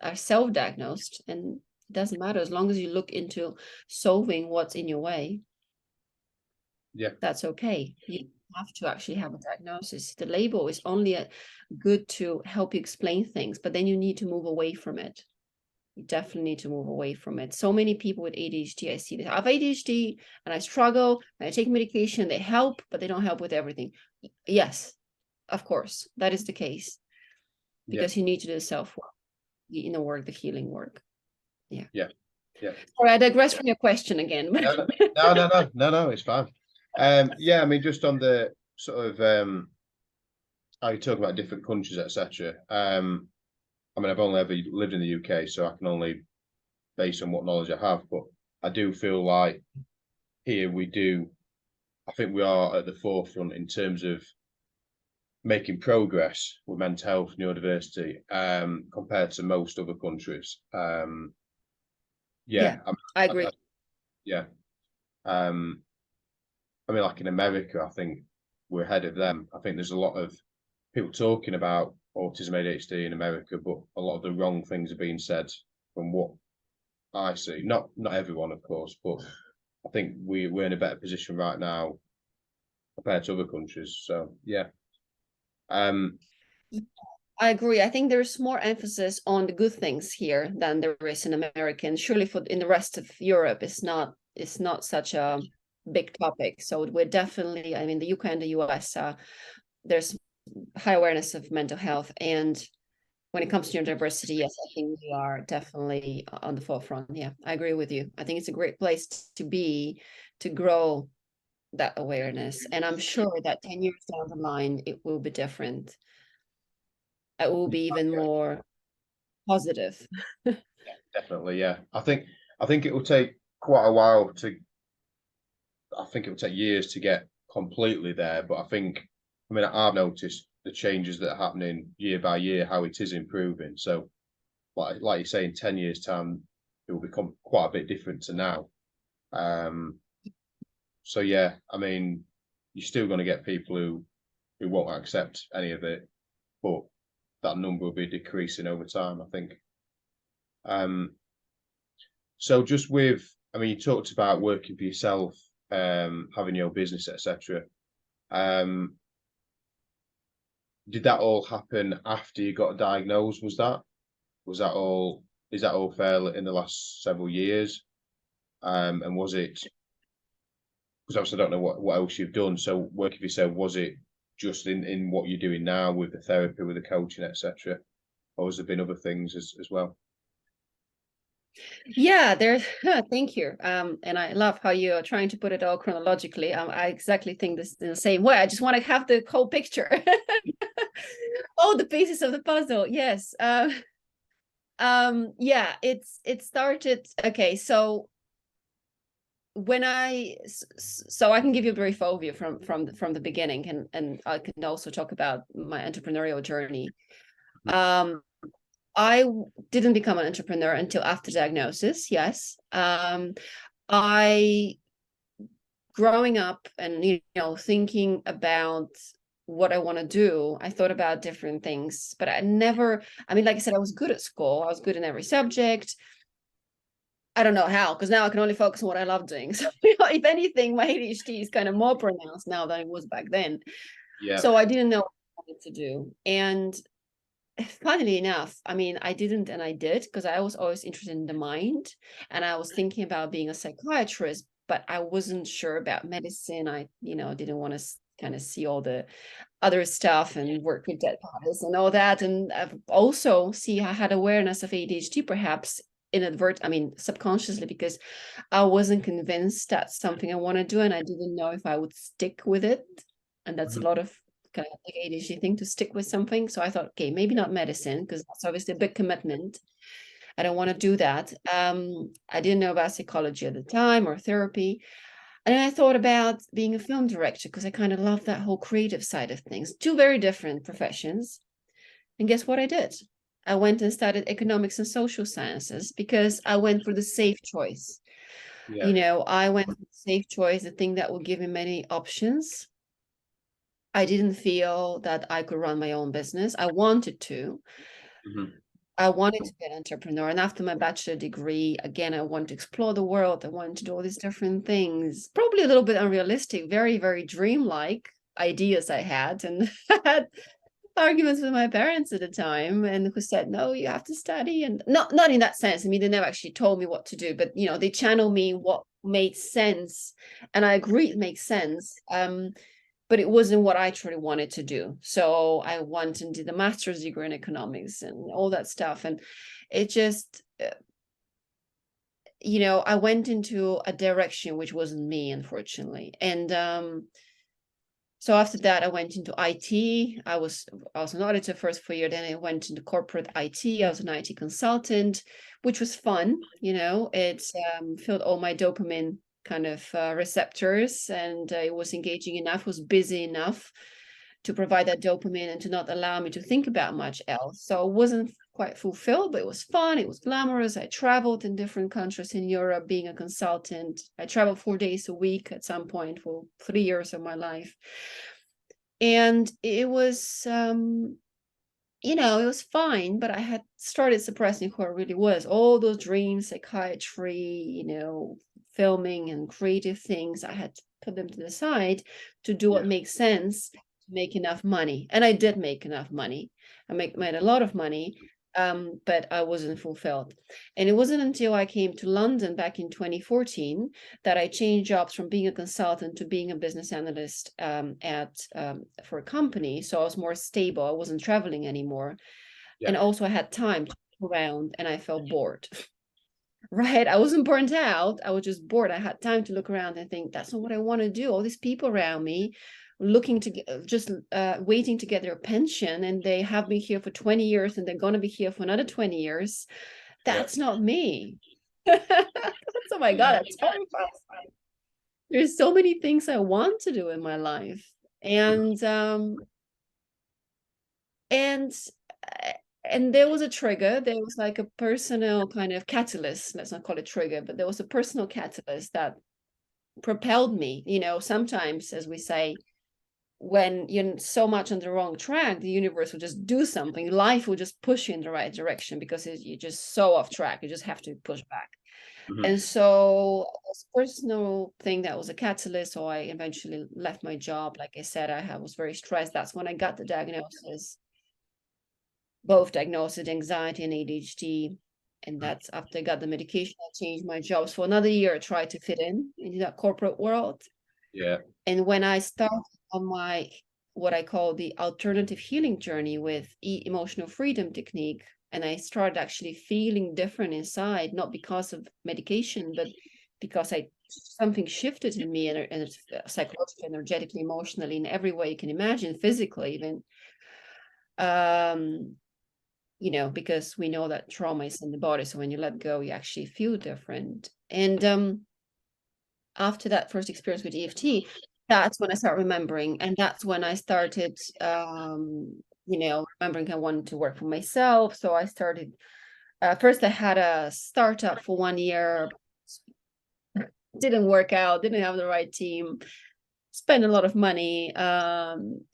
are self-diagnosed, and it doesn't matter as long as you look into solving what's in your way. That's okay. You have to actually have a diagnosis. The label is only good to help you explain things, but then you need to move away from it. You definitely need to move away from it. So many people with ADHD, I see that I have ADHD and I struggle and I take medication, they help, but they don't help with everything. Yes, of course, that is the case, because you need to do the self-work, the inner work, the healing work. Yeah. Sorry, I digress from your question again. No, it's fine. Yeah, I mean, just on the sort of how you talk about different countries, etc. I mean, I've only ever lived in the UK, so I can only base on what knowledge I have. But I do feel like here I think we are at the forefront in terms of making progress with mental health, neurodiversity, compared to most other countries. I agree. I mean, like in America, I think we're ahead of them. I think there's a lot of people talking about autism, ADHD in America, but a lot of the wrong things are being said from what I see. Not everyone, of course, but I think we're in a better position right now compared to other countries. So yeah. I agree. I think there's more emphasis on the good things here than there is in America. And surely in the rest of Europe, it's not such a big topic. So we're definitely, I mean, the UK and the US, there's high awareness of mental health. And when it comes to neurodiversity, yes, I think we are definitely on the forefront. Yeah, I agree with you. I think it's a great place to be, to grow that awareness. And I'm sure that 10 years down the line, it will be different. It will be even more positive. Definitely, yeah. I think it will take quite a while I think it will take years to get completely there, but I mean, I've noticed the changes that are happening year by year, how it is improving. So like you say, in 10 years' time, it will become quite a bit different to now. So yeah, I mean, you're still going to get people who won't accept any of it, but that number will be decreasing over time, I think. So just I mean, you talked about working for yourself, having your business, etc. Did that all happen after you got diagnosed? Is that all fair in the last several years? And was it, because obviously I don't know what else you've done. So working for yourself, was it just in what you're doing now with the therapy, with the coaching, etc., or has there been other things as well? Yeah, thank you. And I love how you're trying to put it all chronologically. I exactly think this in the same way. I just want to have the whole picture, all the pieces of the puzzle. Yes. Yeah, it started. Okay, so I can give you a brief overview from the beginning, and I can also talk about my entrepreneurial journey. I didn't become an entrepreneur until after diagnosis. Yes. I, growing up and, thinking about what I want to do, I thought about different things, but I mean, like I said, I was good at school. I was good in every subject. I don't know how, because now I can only focus on what I love doing. So if anything, my ADHD is kind of more pronounced now than it was back then. Yeah. So I didn't know what I wanted to do. And funnily enough, I mean, I didn't and I did, because I was always interested in the mind, and I was thinking about being a psychiatrist, but I wasn't sure about medicine. I, didn't want to kind of see all the other stuff and work with dead bodies and all that. And I've also I had awareness of ADHD, perhaps subconsciously, because I wasn't convinced that's something I want to do, and I didn't know if I would stick with it. And that's a lot of kind of like ADHD thing, to stick with something. So I thought, okay, maybe not medicine, because that's obviously a big commitment. I don't want to do that. I didn't know about psychology at the time, or therapy. And I thought about being a film director, because I kind of love that whole creative side of things. Two very different professions. And guess what I did? I went and studied economics and social sciences, because I went for the safe choice. Yeah. I went for the safe choice, the thing that would give me many options. I didn't feel that I could run my own business. I wanted to. I wanted to be an entrepreneur. And after my bachelor degree, again, I wanted to explore the world. I wanted to do all these different things, probably a little bit unrealistic, very, very dreamlike ideas I had. And arguments with my parents at the time, and who said, no, you have to study. And not in that sense. I mean, they never actually told me what to do, but you know, they channel me what made sense. And I agree it makes sense. But it wasn't what I truly wanted to do. So I went and did a master's degree in economics and all that stuff. And it just, you know, I went into a direction which wasn't me, unfortunately. And so after that, I went into IT. I was an auditor first for a year. Then I went into corporate IT. I was an IT consultant, which was fun. You know, it filled all my dopamine kind of receptors, and it was engaging enough, was busy enough to provide that dopamine and to not allow me to think about much else. So it wasn't quite fulfilled, but it was fun. It was glamorous. I traveled in different countries in Europe being a consultant. I traveled 4 days a week at some point for 3 years of my life. And it was, you know, it was fine, but I had started suppressing who I really was. All those dreams, psychiatry, you know, filming and creative things, I had to put them to the side to do what makes sense, to make enough money. And I did make enough money. I made a lot of money, but I wasn't fulfilled. And it wasn't until I came to London back in 2014 that I changed jobs from being a consultant to being a business analyst for a company. So I was more stable. I wasn't traveling anymore. And also I had time to look around, and I felt bored. Right? I wasn't burnt out. I was just bored. I had time to look around and think, that's not what I want to do. All these people around me looking to get, just waiting to get their pension, and they have been here for 20 years and they're going to be here for another 20 years. That's not me. Oh my God, that's terrifying. There's so many things I want to do in my life. And there was a trigger. There was like a personal kind of catalyst. Let's not call it trigger, but there was a personal catalyst that propelled me. You know, sometimes, as we say, when you're so much on the wrong track, the universe will just do something. Life will just push you in the right direction because you're just so off track. You just have to push back. And so this personal thing that was a catalyst. So I eventually left my job. Like I said, I was very stressed. That's when I got the diagnosis. Both diagnosed with anxiety and ADHD. And that's after I got the medication, I changed my jobs for another year, I tried to fit into that corporate world. And when I started on my, what I call the alternative healing journey with emotional freedom technique, and I started actually feeling different inside, not because of medication, but because something shifted in me, and psychologically, energetically, emotionally, in every way you can imagine, physically even. You know, because we know that trauma is in the body. So when you let go, you actually feel different. And after that first experience with EFT, that's when I started remembering. And that's when I started, you know, remembering I wanted to work for myself. So I started, first I had a startup for 1 year. Didn't work out, didn't have the right team. Spend a lot of money,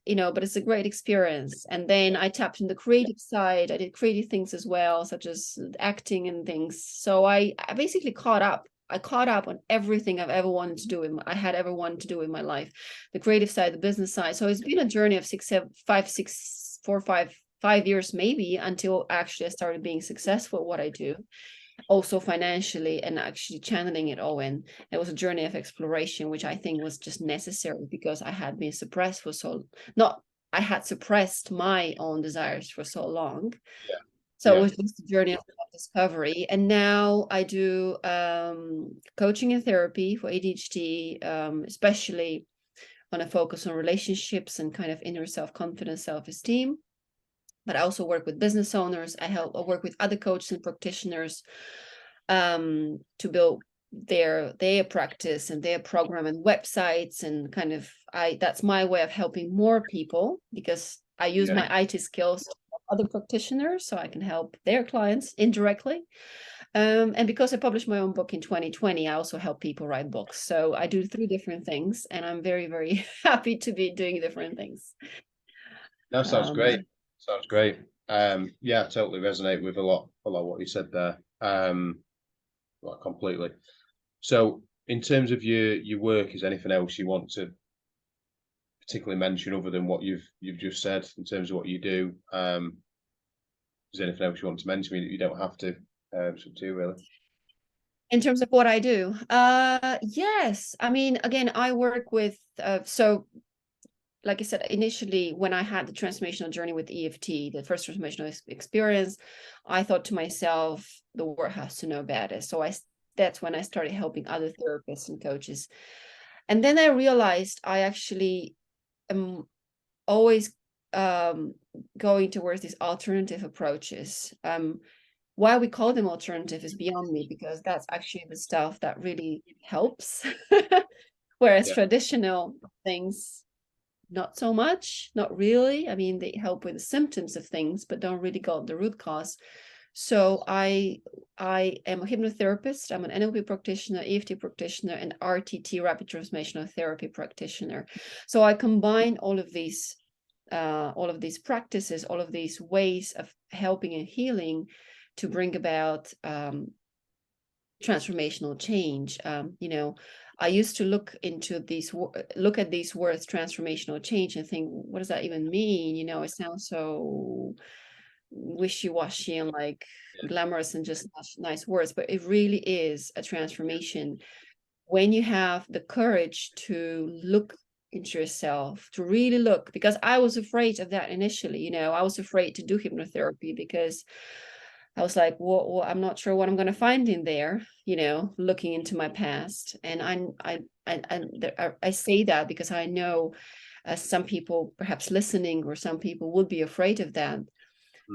you know, but it's a great experience. And then I tapped in the creative side. I did creative things as well, such as acting and things. So I basically caught up. I caught up on everything I've ever wanted to do I had ever wanted to do in my life, the creative side, the business side. So it's been a journey of 5 years maybe, until actually I started being successful at what I do. Also financially, and actually channeling it all in. It was a journey of exploration, which I think was just necessary because I had been suppressed for I had suppressed my own desires for so long. So it was just a journey of discovery. And now I do coaching and therapy for ADHD, especially on a focus on relationships and kind of inner self-confidence, self-esteem. But I also work with business owners. I work with other coaches and practitioners to build their practice and their program and websites, and kind of that's my way of helping more people, because I use my IT skills to help other practitioners so I can help their clients indirectly. And because I published my own book in 2020, I also help people write books. So I do 3 different things, and I'm very, very happy to be doing different things. That sounds great. Sounds great. Yeah, I totally resonate with a lot of what you said there. Like completely. So in terms of your work, is anything else you want to particularly mention other than what you've just said in terms of what you do? Is there anything else you want to mention? You don't have to. It's up to you, really. In terms of what I do, yes. I mean, again, I work with so. Like I said, initially, when I had the transformational journey with EFT, the first transformational experience, I thought to myself, the world has to know about it. So that's when I started helping other therapists and coaches. And then I realized I actually am always going towards these alternative approaches. Why we call them alternative is beyond me, because that's actually the stuff that really helps. Whereas traditional things, not so much, not really. I mean, they help with the symptoms of things, but don't really go to the root cause. So I am a hypnotherapist. I'm an NLP practitioner, EFT practitioner, and RTT rapid transformational therapy practitioner. So I combine all of these practices, all of these ways of helping and healing to bring about transformational change. I used to look at these words, transformational change, and think, what does that even mean? It sounds so wishy-washy and like glamorous and just nice words, but it really is a transformation when you have the courage to look into yourself, to really look, because I was afraid of that initially. I was afraid to do hypnotherapy because I was like, well, I'm not sure what I'm going to find in there, looking into my past. And I say that because I know some people perhaps listening, or some people would be afraid of that.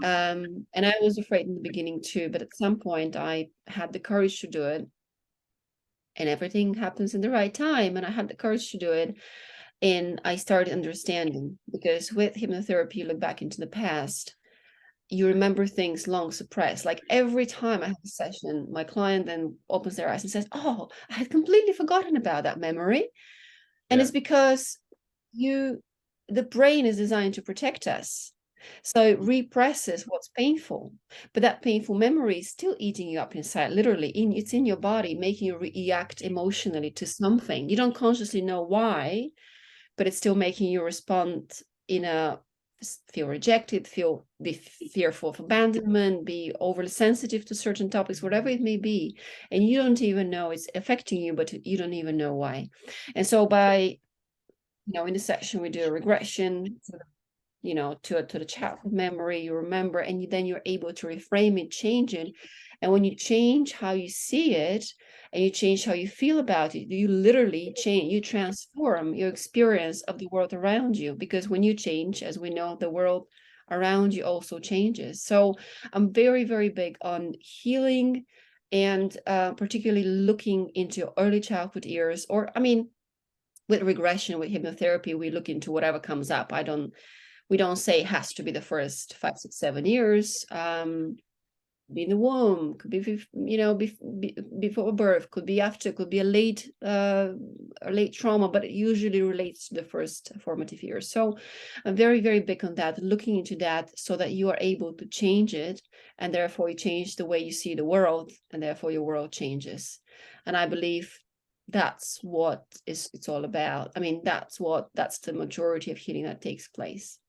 And I was afraid in the beginning too, but at some point I had the courage to do it, and everything happens in the right time. And I had the courage to do it. And I started understanding, because with hypnotherapy, you look back into the past, you remember things long suppressed. Like every time I have a session, my client then opens their eyes and says, oh, I had completely forgotten about that memory. And it's because the brain is designed to protect us. So it represses what's painful, but that painful memory is still eating you up inside, literally. It's in your body, making you react emotionally to something. You don't consciously know why, but it's still making you respond feel rejected, be fearful of abandonment, be overly sensitive to certain topics, whatever it may be. And you don't even know it's affecting you, but you don't even know why. And so by, in the section, we do a regression, to the childhood memory, you remember, and then you're able to reframe it, change it. And when you change how you see it, and you change how you feel about it, you literally change, you transform your experience of the world around you. Because when you change, as we know, the world around you also changes. So I'm very, very big on healing, and particularly looking into early childhood years, or, with regression, with hypnotherapy, we look into whatever comes up. We don't say it has to be the first 5, 6, 7 years. Be in the womb, could be, before birth, could be after, could be a late trauma, but it usually relates to the first formative years. So I'm very, very big on that, looking into that, so that you are able to change it, and therefore you change the way you see the world, and therefore your world changes. And I believe that's what it's all about. That's the majority of healing that takes place.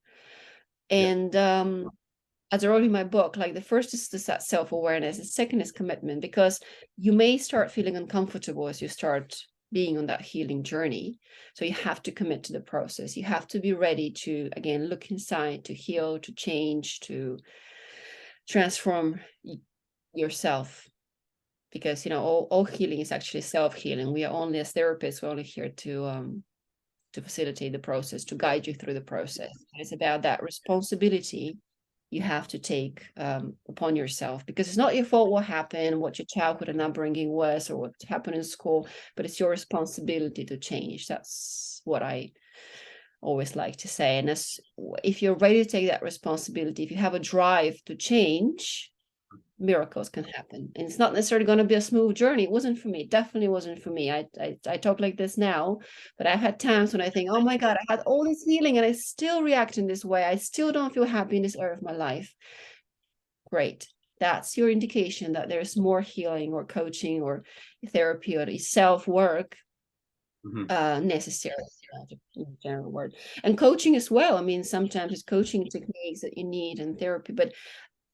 And as I wrote in my book, like, the first is that self-awareness, the second is commitment, because you may start feeling uncomfortable as you start being on that healing journey. So you have to commit to the process. You have to be ready to, again, look inside, to heal, to change, to transform yourself. Because, all healing is actually self-healing. We are only, as therapists, we're only here to facilitate the process, to guide you through the process. It's about that responsibility you have to take upon yourself, because it's not your fault what happened, what your childhood and upbringing was, or what happened in school, but it's your responsibility to change. That's what I always like to say. And if you're ready to take that responsibility, if you have a drive to change, miracles can happen. And it's not necessarily going to be a smooth journey. It wasn't for me. It definitely wasn't for me. I talk like this now, but I've had times when I think, oh my God, I had all this healing and I still react in this way. I still don't feel happy in this area of my life. Great. That's your indication that there's more healing, or coaching, or therapy, or self-work necessary. general word. And coaching as well. I mean, sometimes it's coaching techniques that you need and therapy, but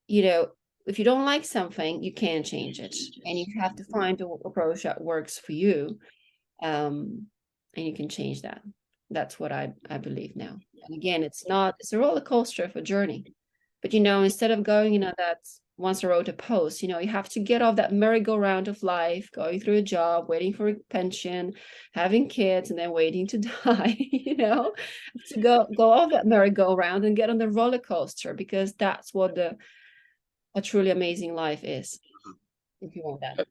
if you don't like something, you can change it, and you have to find an approach that works for you, and you can change that. That's what I believe now. And again, it's a roller coaster of a journey, but instead of going that once I wrote a post, you have to get off that merry-go-round of life, going through a job, waiting for a pension, having kids, and then waiting to die, to go off that merry-go-round and get on the roller coaster, because that's what a truly amazing life is, if you want that.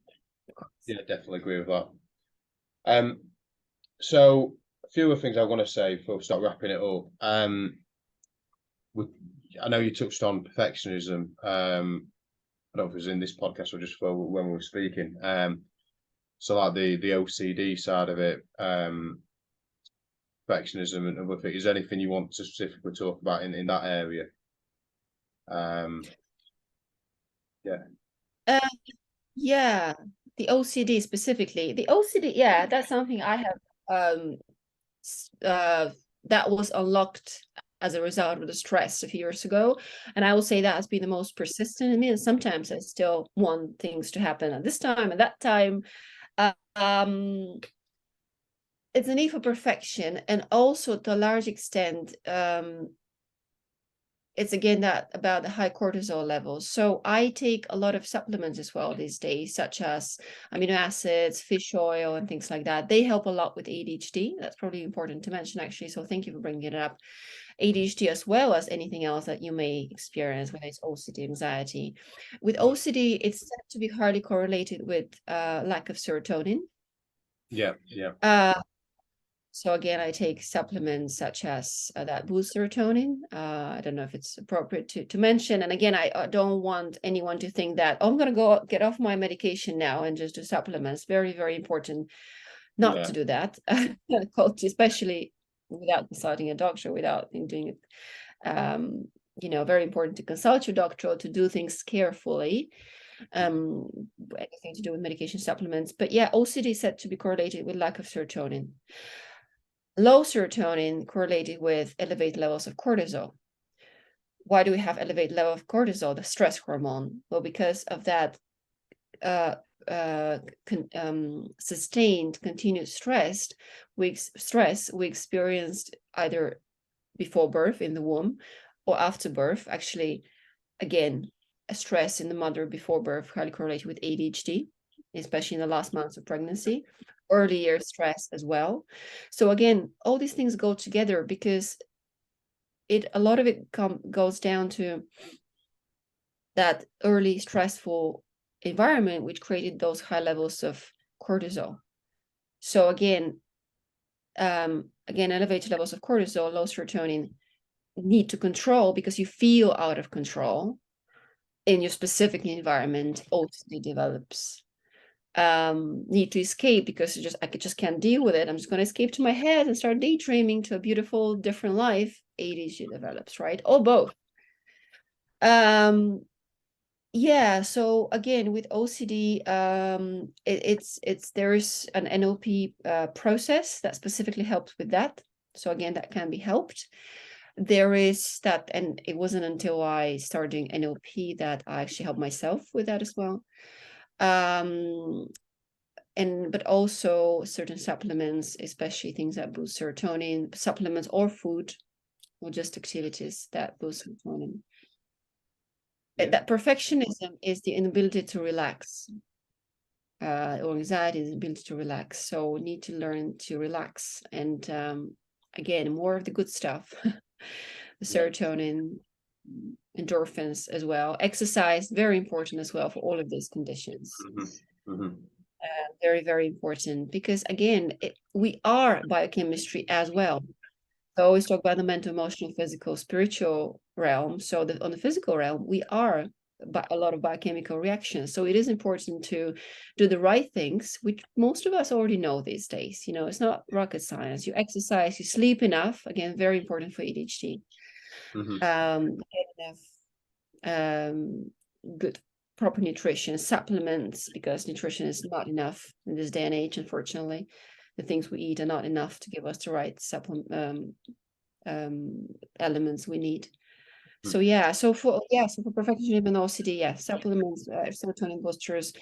Yeah, definitely agree with that. So a few of the things I want to say before we start wrapping it up. I know you touched on perfectionism. I don't know if it was in this podcast or just when we were speaking. So like the OCD side of it, perfectionism and other things. Is there anything you want to specifically talk about in that area? Yeah, the OCD specifically. The OCD, yeah, that's something I have that was unlocked as a result of the stress a few years ago. And I will say that has been the most persistent in me. And sometimes I still want things to happen at this time and that time. It's a need for perfection. And also to a large extent, it's again that about the high cortisol levels. So I take a lot of supplements as well these days, such as amino acids, fish oil, and things like that. They help a lot with ADHD. That's probably important to mention, actually. So thank you for bringing it up. ADHD as well as anything else that you may experience, whether it's OCD, anxiety. With OCD, it's said to be highly correlated with lack of serotonin. Yeah. So again, I take supplements such as that boost serotonin. I don't know if it's appropriate to mention. And again, I don't want anyone to think that, I'm going to go get off my medication now and just do supplements. Very, very important not to do that, especially without consulting a doctor, without doing it. Very important to consult your doctor, to do things carefully. Anything to do with medication supplements. But yeah, OCD is said to be correlated with lack of serotonin. Low serotonin correlated with elevated levels of cortisol. Why do we have elevated level of cortisol, the stress hormone? Well, because of that sustained, continuous stress we experienced either before birth in the womb or after birth. Actually, again, a stress in the mother before birth highly correlated with ADHD, especially in the last months of pregnancy. Earlier stress as well. So again, all these things go together because a lot of it goes down to that early stressful environment, which created those high levels of cortisol. So again, elevated levels of cortisol, low serotonin, need to control because you feel out of control in your specific environment. OCD develops. Need to escape because I just can't deal with it. I'm just going to escape to my head and start daydreaming to a beautiful different life. ADHD develops, right? Or both. So again, with OCD, there's an NLP process that specifically helps with that. So again, that can be helped. There is that, and it wasn't until I started doing NLP that I actually helped myself with that as well. But also certain supplements, especially things that boost serotonin, supplements or food, or just activities that boost serotonin. That perfectionism is the inability to relax, or anxiety is the ability to relax. So we need to learn to relax, and again, more of the good stuff, the serotonin, endorphins as well. Exercise, very important as well for all of these conditions. Very, very important because again, we are biochemistry as well. So I always talk about the mental, emotional, physical, spiritual realm. So on the physical realm, we are a lot of biochemical reactions. So it is important to do the right things, which most of us already know these days. It's not rocket science. You exercise, you sleep enough. Again, very important for ADHD. Get enough good proper nutrition, supplements, because nutrition is not enough in this day and age, unfortunately. the things we eat are not enough to give us the right supplement elements we need. So yeah, so for perfectionism and OCD, yeah, supplements, serotonin boosters,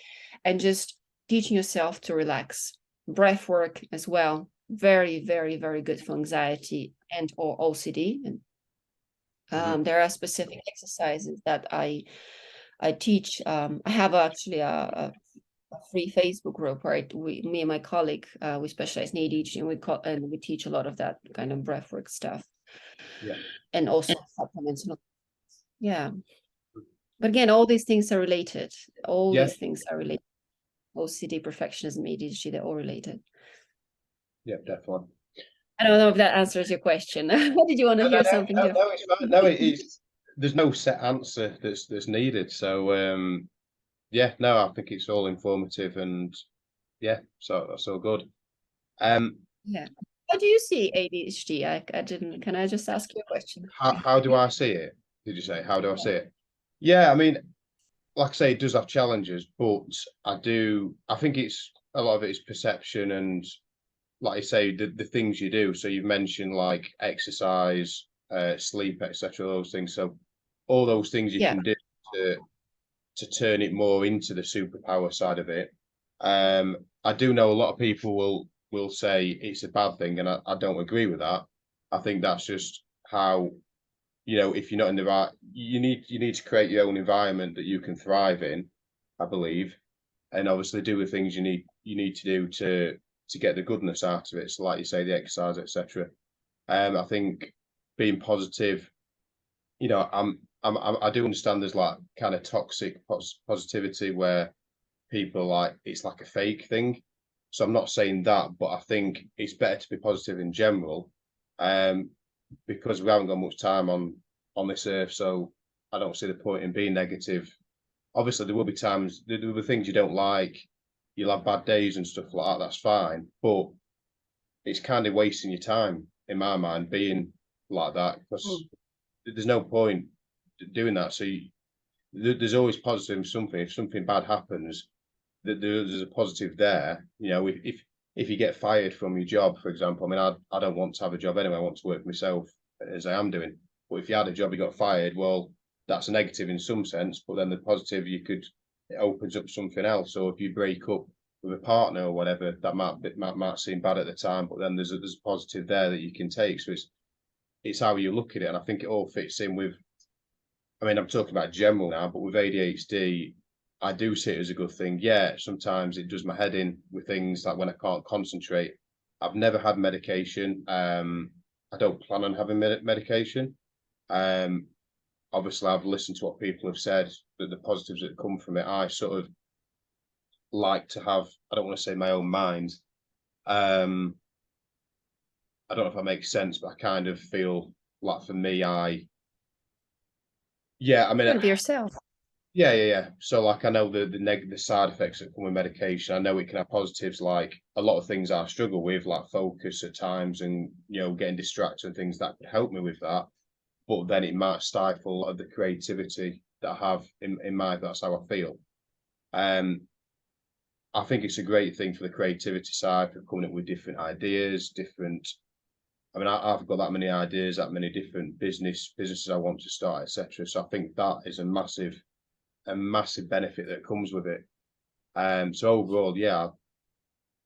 and just teaching yourself to relax. Breath work as well, very, very, very good for anxiety and or OCD. And there are specific exercises that I teach. I have actually a free Facebook group where me and my colleague, we specialize in ADHD, and we teach a lot of that kind of breathwork stuff. Yeah. And also supplements. Yeah. But again, all these things are related. These things are related. OCD, perfectionism, ADHD, they're all related. Yeah, definitely. I don't know if that answers your question. Did you want to hear something different? No, it's fine. No, there's no set answer that's needed. So yeah, no, I think it's all informative, and yeah, so that's all good. Yeah. How do you see ADHD? I didn't. Can I just ask you a question? How do I see it? Did you say how do I see it? Yeah, I mean, like I say, it does have challenges, but I think it's a lot of it is perception, and like you say, the things you do. So you've mentioned like exercise, sleep, etc. Those things. So all those things you can do to turn it more into the superpower side of it. I do know a lot of people will say it's a bad thing, and I don't agree with that. I think that's just how, if you're not in the right, you need to create your own environment that you can thrive in, I believe, and obviously do the things you need to do to get the goodness out of it. So like you say, the exercise, etc. I think being positive, I do understand there's like kind of toxic positivity where people like it's like a fake thing. So I'm not saying that, but I think it's better to be positive in general, because we haven't got much time on this earth. So I don't see the point in being negative. Obviously, there will be times, there will be things you don't like. You'll have bad days and stuff like that. That's fine, but it's kind of wasting your time in my mind being like that, because there's no point doing that. So there's always positive in something. If something bad happens, there's a positive there. If you get fired from your job, for example, I mean, I don't want to have a job anyway. I want to work for myself, as I am doing. But if you had a job, you got fired, well, that's a negative in some sense. But then the positive, it opens up something else. Or if you break up with a partner or whatever, that might seem bad at the time, but then there's a positive there that you can take. So it's how you look at it, and I think it all fits in with. I mean, I'm talking about general now, but with ADHD, I do see it as a good thing. Yeah, sometimes it does my head in with things like when I can't concentrate. I've never had medication. I don't plan on having medication. Obviously, I've listened to what people have said, that the positives that come from it. I sort of like to have, I don't want to say my own mind. I don't know if that makes sense, but I kind of feel like for me, I mean, be yourself. Yeah. So like, I know the side effects that come with medication. I know it can have positives, like a lot of things I struggle with, like focus at times, and getting distracted and things that could help me with that. But then it might stifle a lot of the creativity that I have in mind. That's how I feel. I think it's a great thing for the creativity side, for coming up with different ideas, I mean, I've got that many ideas, that many different businesses I want to start, etc. So I think that is a massive benefit that comes with it. So overall, yeah,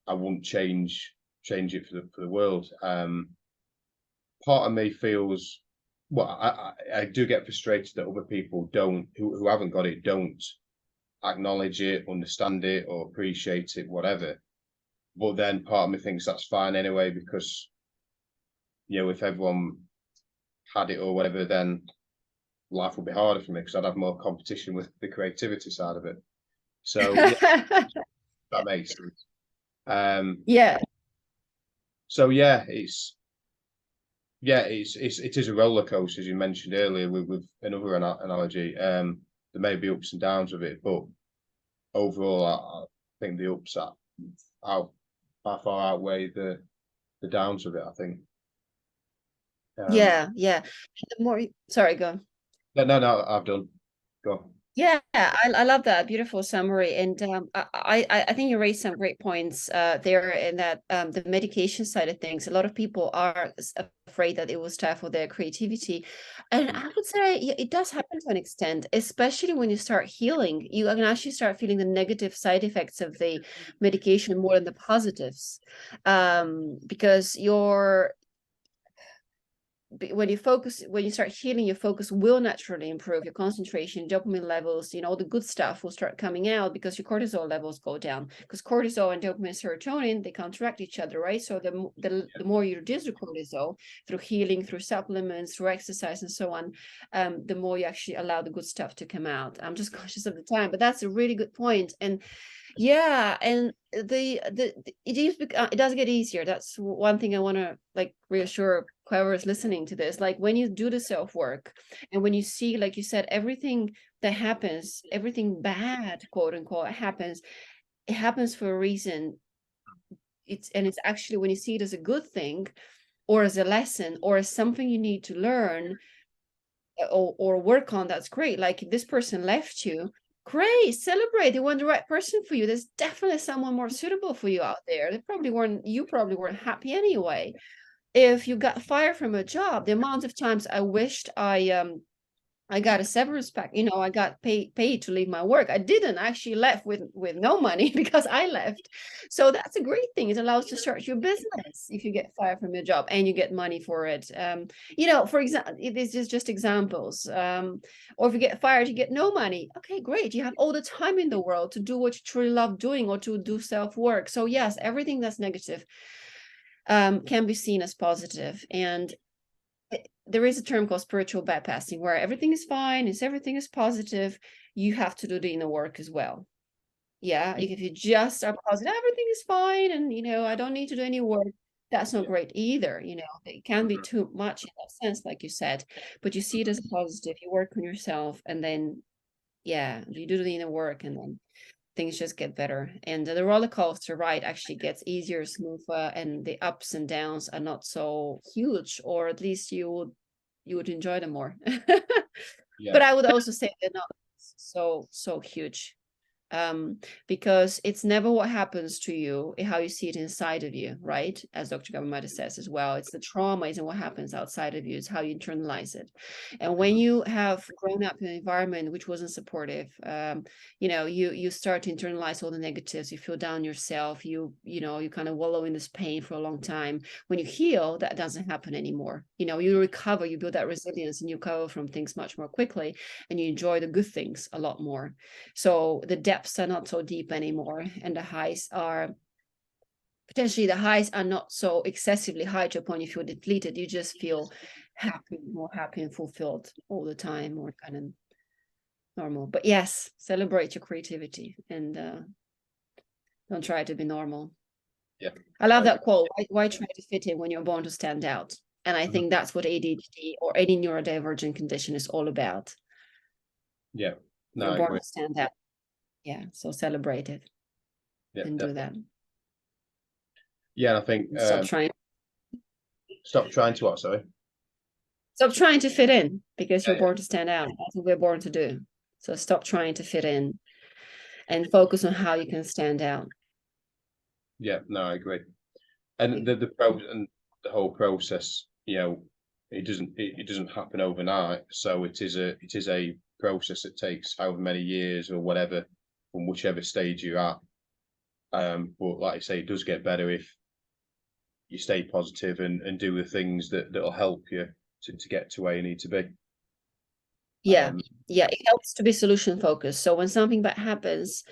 I wouldn't change it for the world. Part of me feels, well, I do get frustrated that other people who haven't got it, don't acknowledge it, understand it, or appreciate it, whatever. But then part of me thinks that's fine anyway, because if everyone had it or whatever, then life would be harder for me, because I'd have more competition with the creativity side of it. So yeah, that makes sense. Yeah. So yeah, it is a roller coaster, as you mentioned earlier with another analogy. There may be ups and downs with it, but overall, I think the ups by far outweigh the downs of it, I think. Yeah. The more, sorry, go on. No, I've done. Go on. Yeah, I love that. Beautiful summary. And I think you raised some great points there in that the medication side of things. A lot of people are afraid that it will stifle their creativity. And I would say it does happen to an extent, especially when you start healing. You can actually start feeling the negative side effects of the medication more than the positives. Because when you start healing, your focus will naturally improve, your concentration, dopamine levels, all the good stuff will start coming out because your cortisol levels go down, because cortisol and dopamine and serotonin, they counteract each other, right? So the more you reduce the cortisol through healing, through supplements, through exercise and so on, the more you actually allow the good stuff to come out. I'm just conscious of the time, but that's a really good point. And yeah, and it does get easier. That's one thing I want to reassure whoever is listening to this. Like when you do the self work, and when you see, like you said, everything that happens, everything bad, quote unquote, happens, it happens for a reason. It's actually, when you see it as a good thing, or as a lesson, or as something you need to learn or work on, that's great. Like if this person left you, great, celebrate. They weren't the right person for you. There's definitely someone more suitable for you out there. You probably weren't happy anyway. If you got fired from a job, the amount of times I wished I got a severance pack, I got paid to leave my work. I didn't actually left with no money because I left. So that's a great thing. It allows you to start your business if you get fired from your job and you get money for it. For example, it is just examples. Or if you get fired, you get no money. Okay, great. You have all the time in the world to do what you truly love doing, or to do self-work. So yes, everything that's negative can be seen as positive. And there is a term called spiritual bypassing, where everything is fine, everything is positive. You have to do the inner work as well. Yeah, if you just are positive, everything is fine, and I don't need to do any work, that's not great either. It can be too much in that sense, like you said, but you see it as a positive. You work on yourself, and then you do the inner work, and then things just get better. And the roller coaster ride actually gets easier, smoother, and the ups and downs are not so huge, or at least you would enjoy them more. Yeah. But I would also say they're not so huge. Because it's never what happens to you, how you see it inside of you, right? As Dr. Gabamada says as well, it's the trauma isn't what happens outside of you, it's how you internalize it. And when you have grown up in an environment which wasn't supportive, you start to internalize all the negatives, you feel down yourself, you kind of wallow in this pain for a long time. When you heal, that doesn't happen anymore. You recover, you build that resilience, and you recover from things much more quickly, and you enjoy the good things a lot more. So the depths are not so deep anymore, and the highs are not so excessively high to a point you feel depleted. You just feel more happy and fulfilled all the time, more kind of normal. But yes, celebrate your creativity, and don't try to be normal. Yeah. I love that quote. Why try to fit in when you're born to stand out? And I think that's what ADHD or any neurodivergent condition is all about. Yeah. No, You're I born agree. to stand out. Yeah, so celebrate it, Yeah, and definitely. do that. Yeah, and I think Stop trying to what, sorry? Stop trying to fit in, because you're Yeah, born to stand out. That's what we're born to do. So stop trying to fit in and focus on how you can stand out. yeah, no, I agree. And the whole process, it doesn't happen overnight. So it is a process that takes however many years or whatever, from whichever stage you're at. But like I say, it does get better if you stay positive and do the things that'll help you to get to where you need to be. Yeah. It helps to be solution focused. So when something bad happens,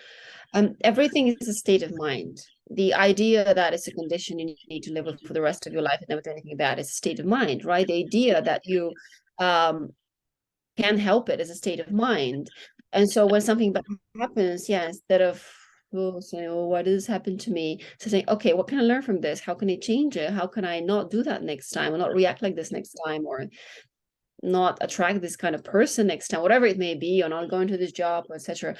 everything is a state of mind. The idea that it's a condition you need to live with for the rest of your life and never do anything about it is a state of mind, right? The idea that you can help it is a state of mind. And so when something bad happens, instead of saying, "Oh, what has happened to me?" So saying, "Okay, what can I learn from this? How can I change it? How can I not do that next time, or not react like this next time, or not attract this kind of person next time, whatever it may be, or not go into this job, etc."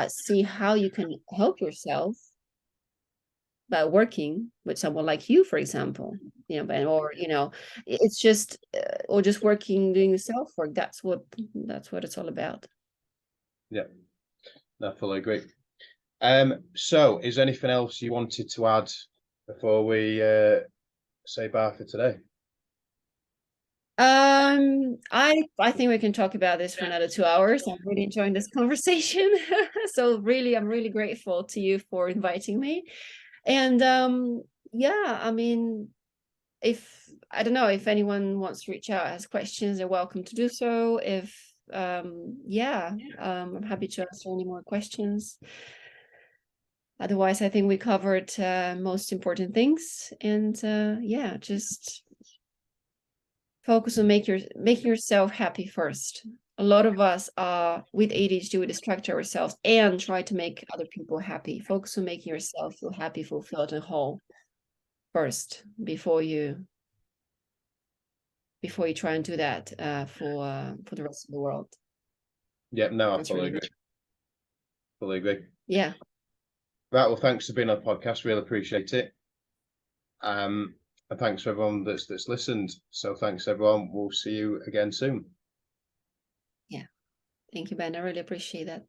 See how you can help yourself by working with someone like you, for example, or it's just or just working, doing self work. That's what it's all about. Yeah, I fully agree. So is there anything else you wanted to add before we say bye for today? I think we can talk about this for another 2 hours. I'm really enjoying this conversation. So really, I'm really grateful to you for inviting me. And yeah, I mean, I don't know if anyone wants to reach out, has questions, they're welcome to do so. If yeah, I'm happy to answer any more questions. Otherwise, I think we covered most important things. And yeah, just focus on making yourself happy first. A lot of us with ADHD, we distract ourselves and try to make other people happy. Focus on making yourself feel happy, fulfilled, and whole first before you try and do that for the rest of the world. Yeah, no, I That's fully really agree. Fully agree. Yeah. Right, well, thanks for being on the podcast. Really appreciate it. And thanks for everyone that's listened. So thanks, everyone. We'll see you again soon. Yeah. Thank you, Ben. I really appreciate that.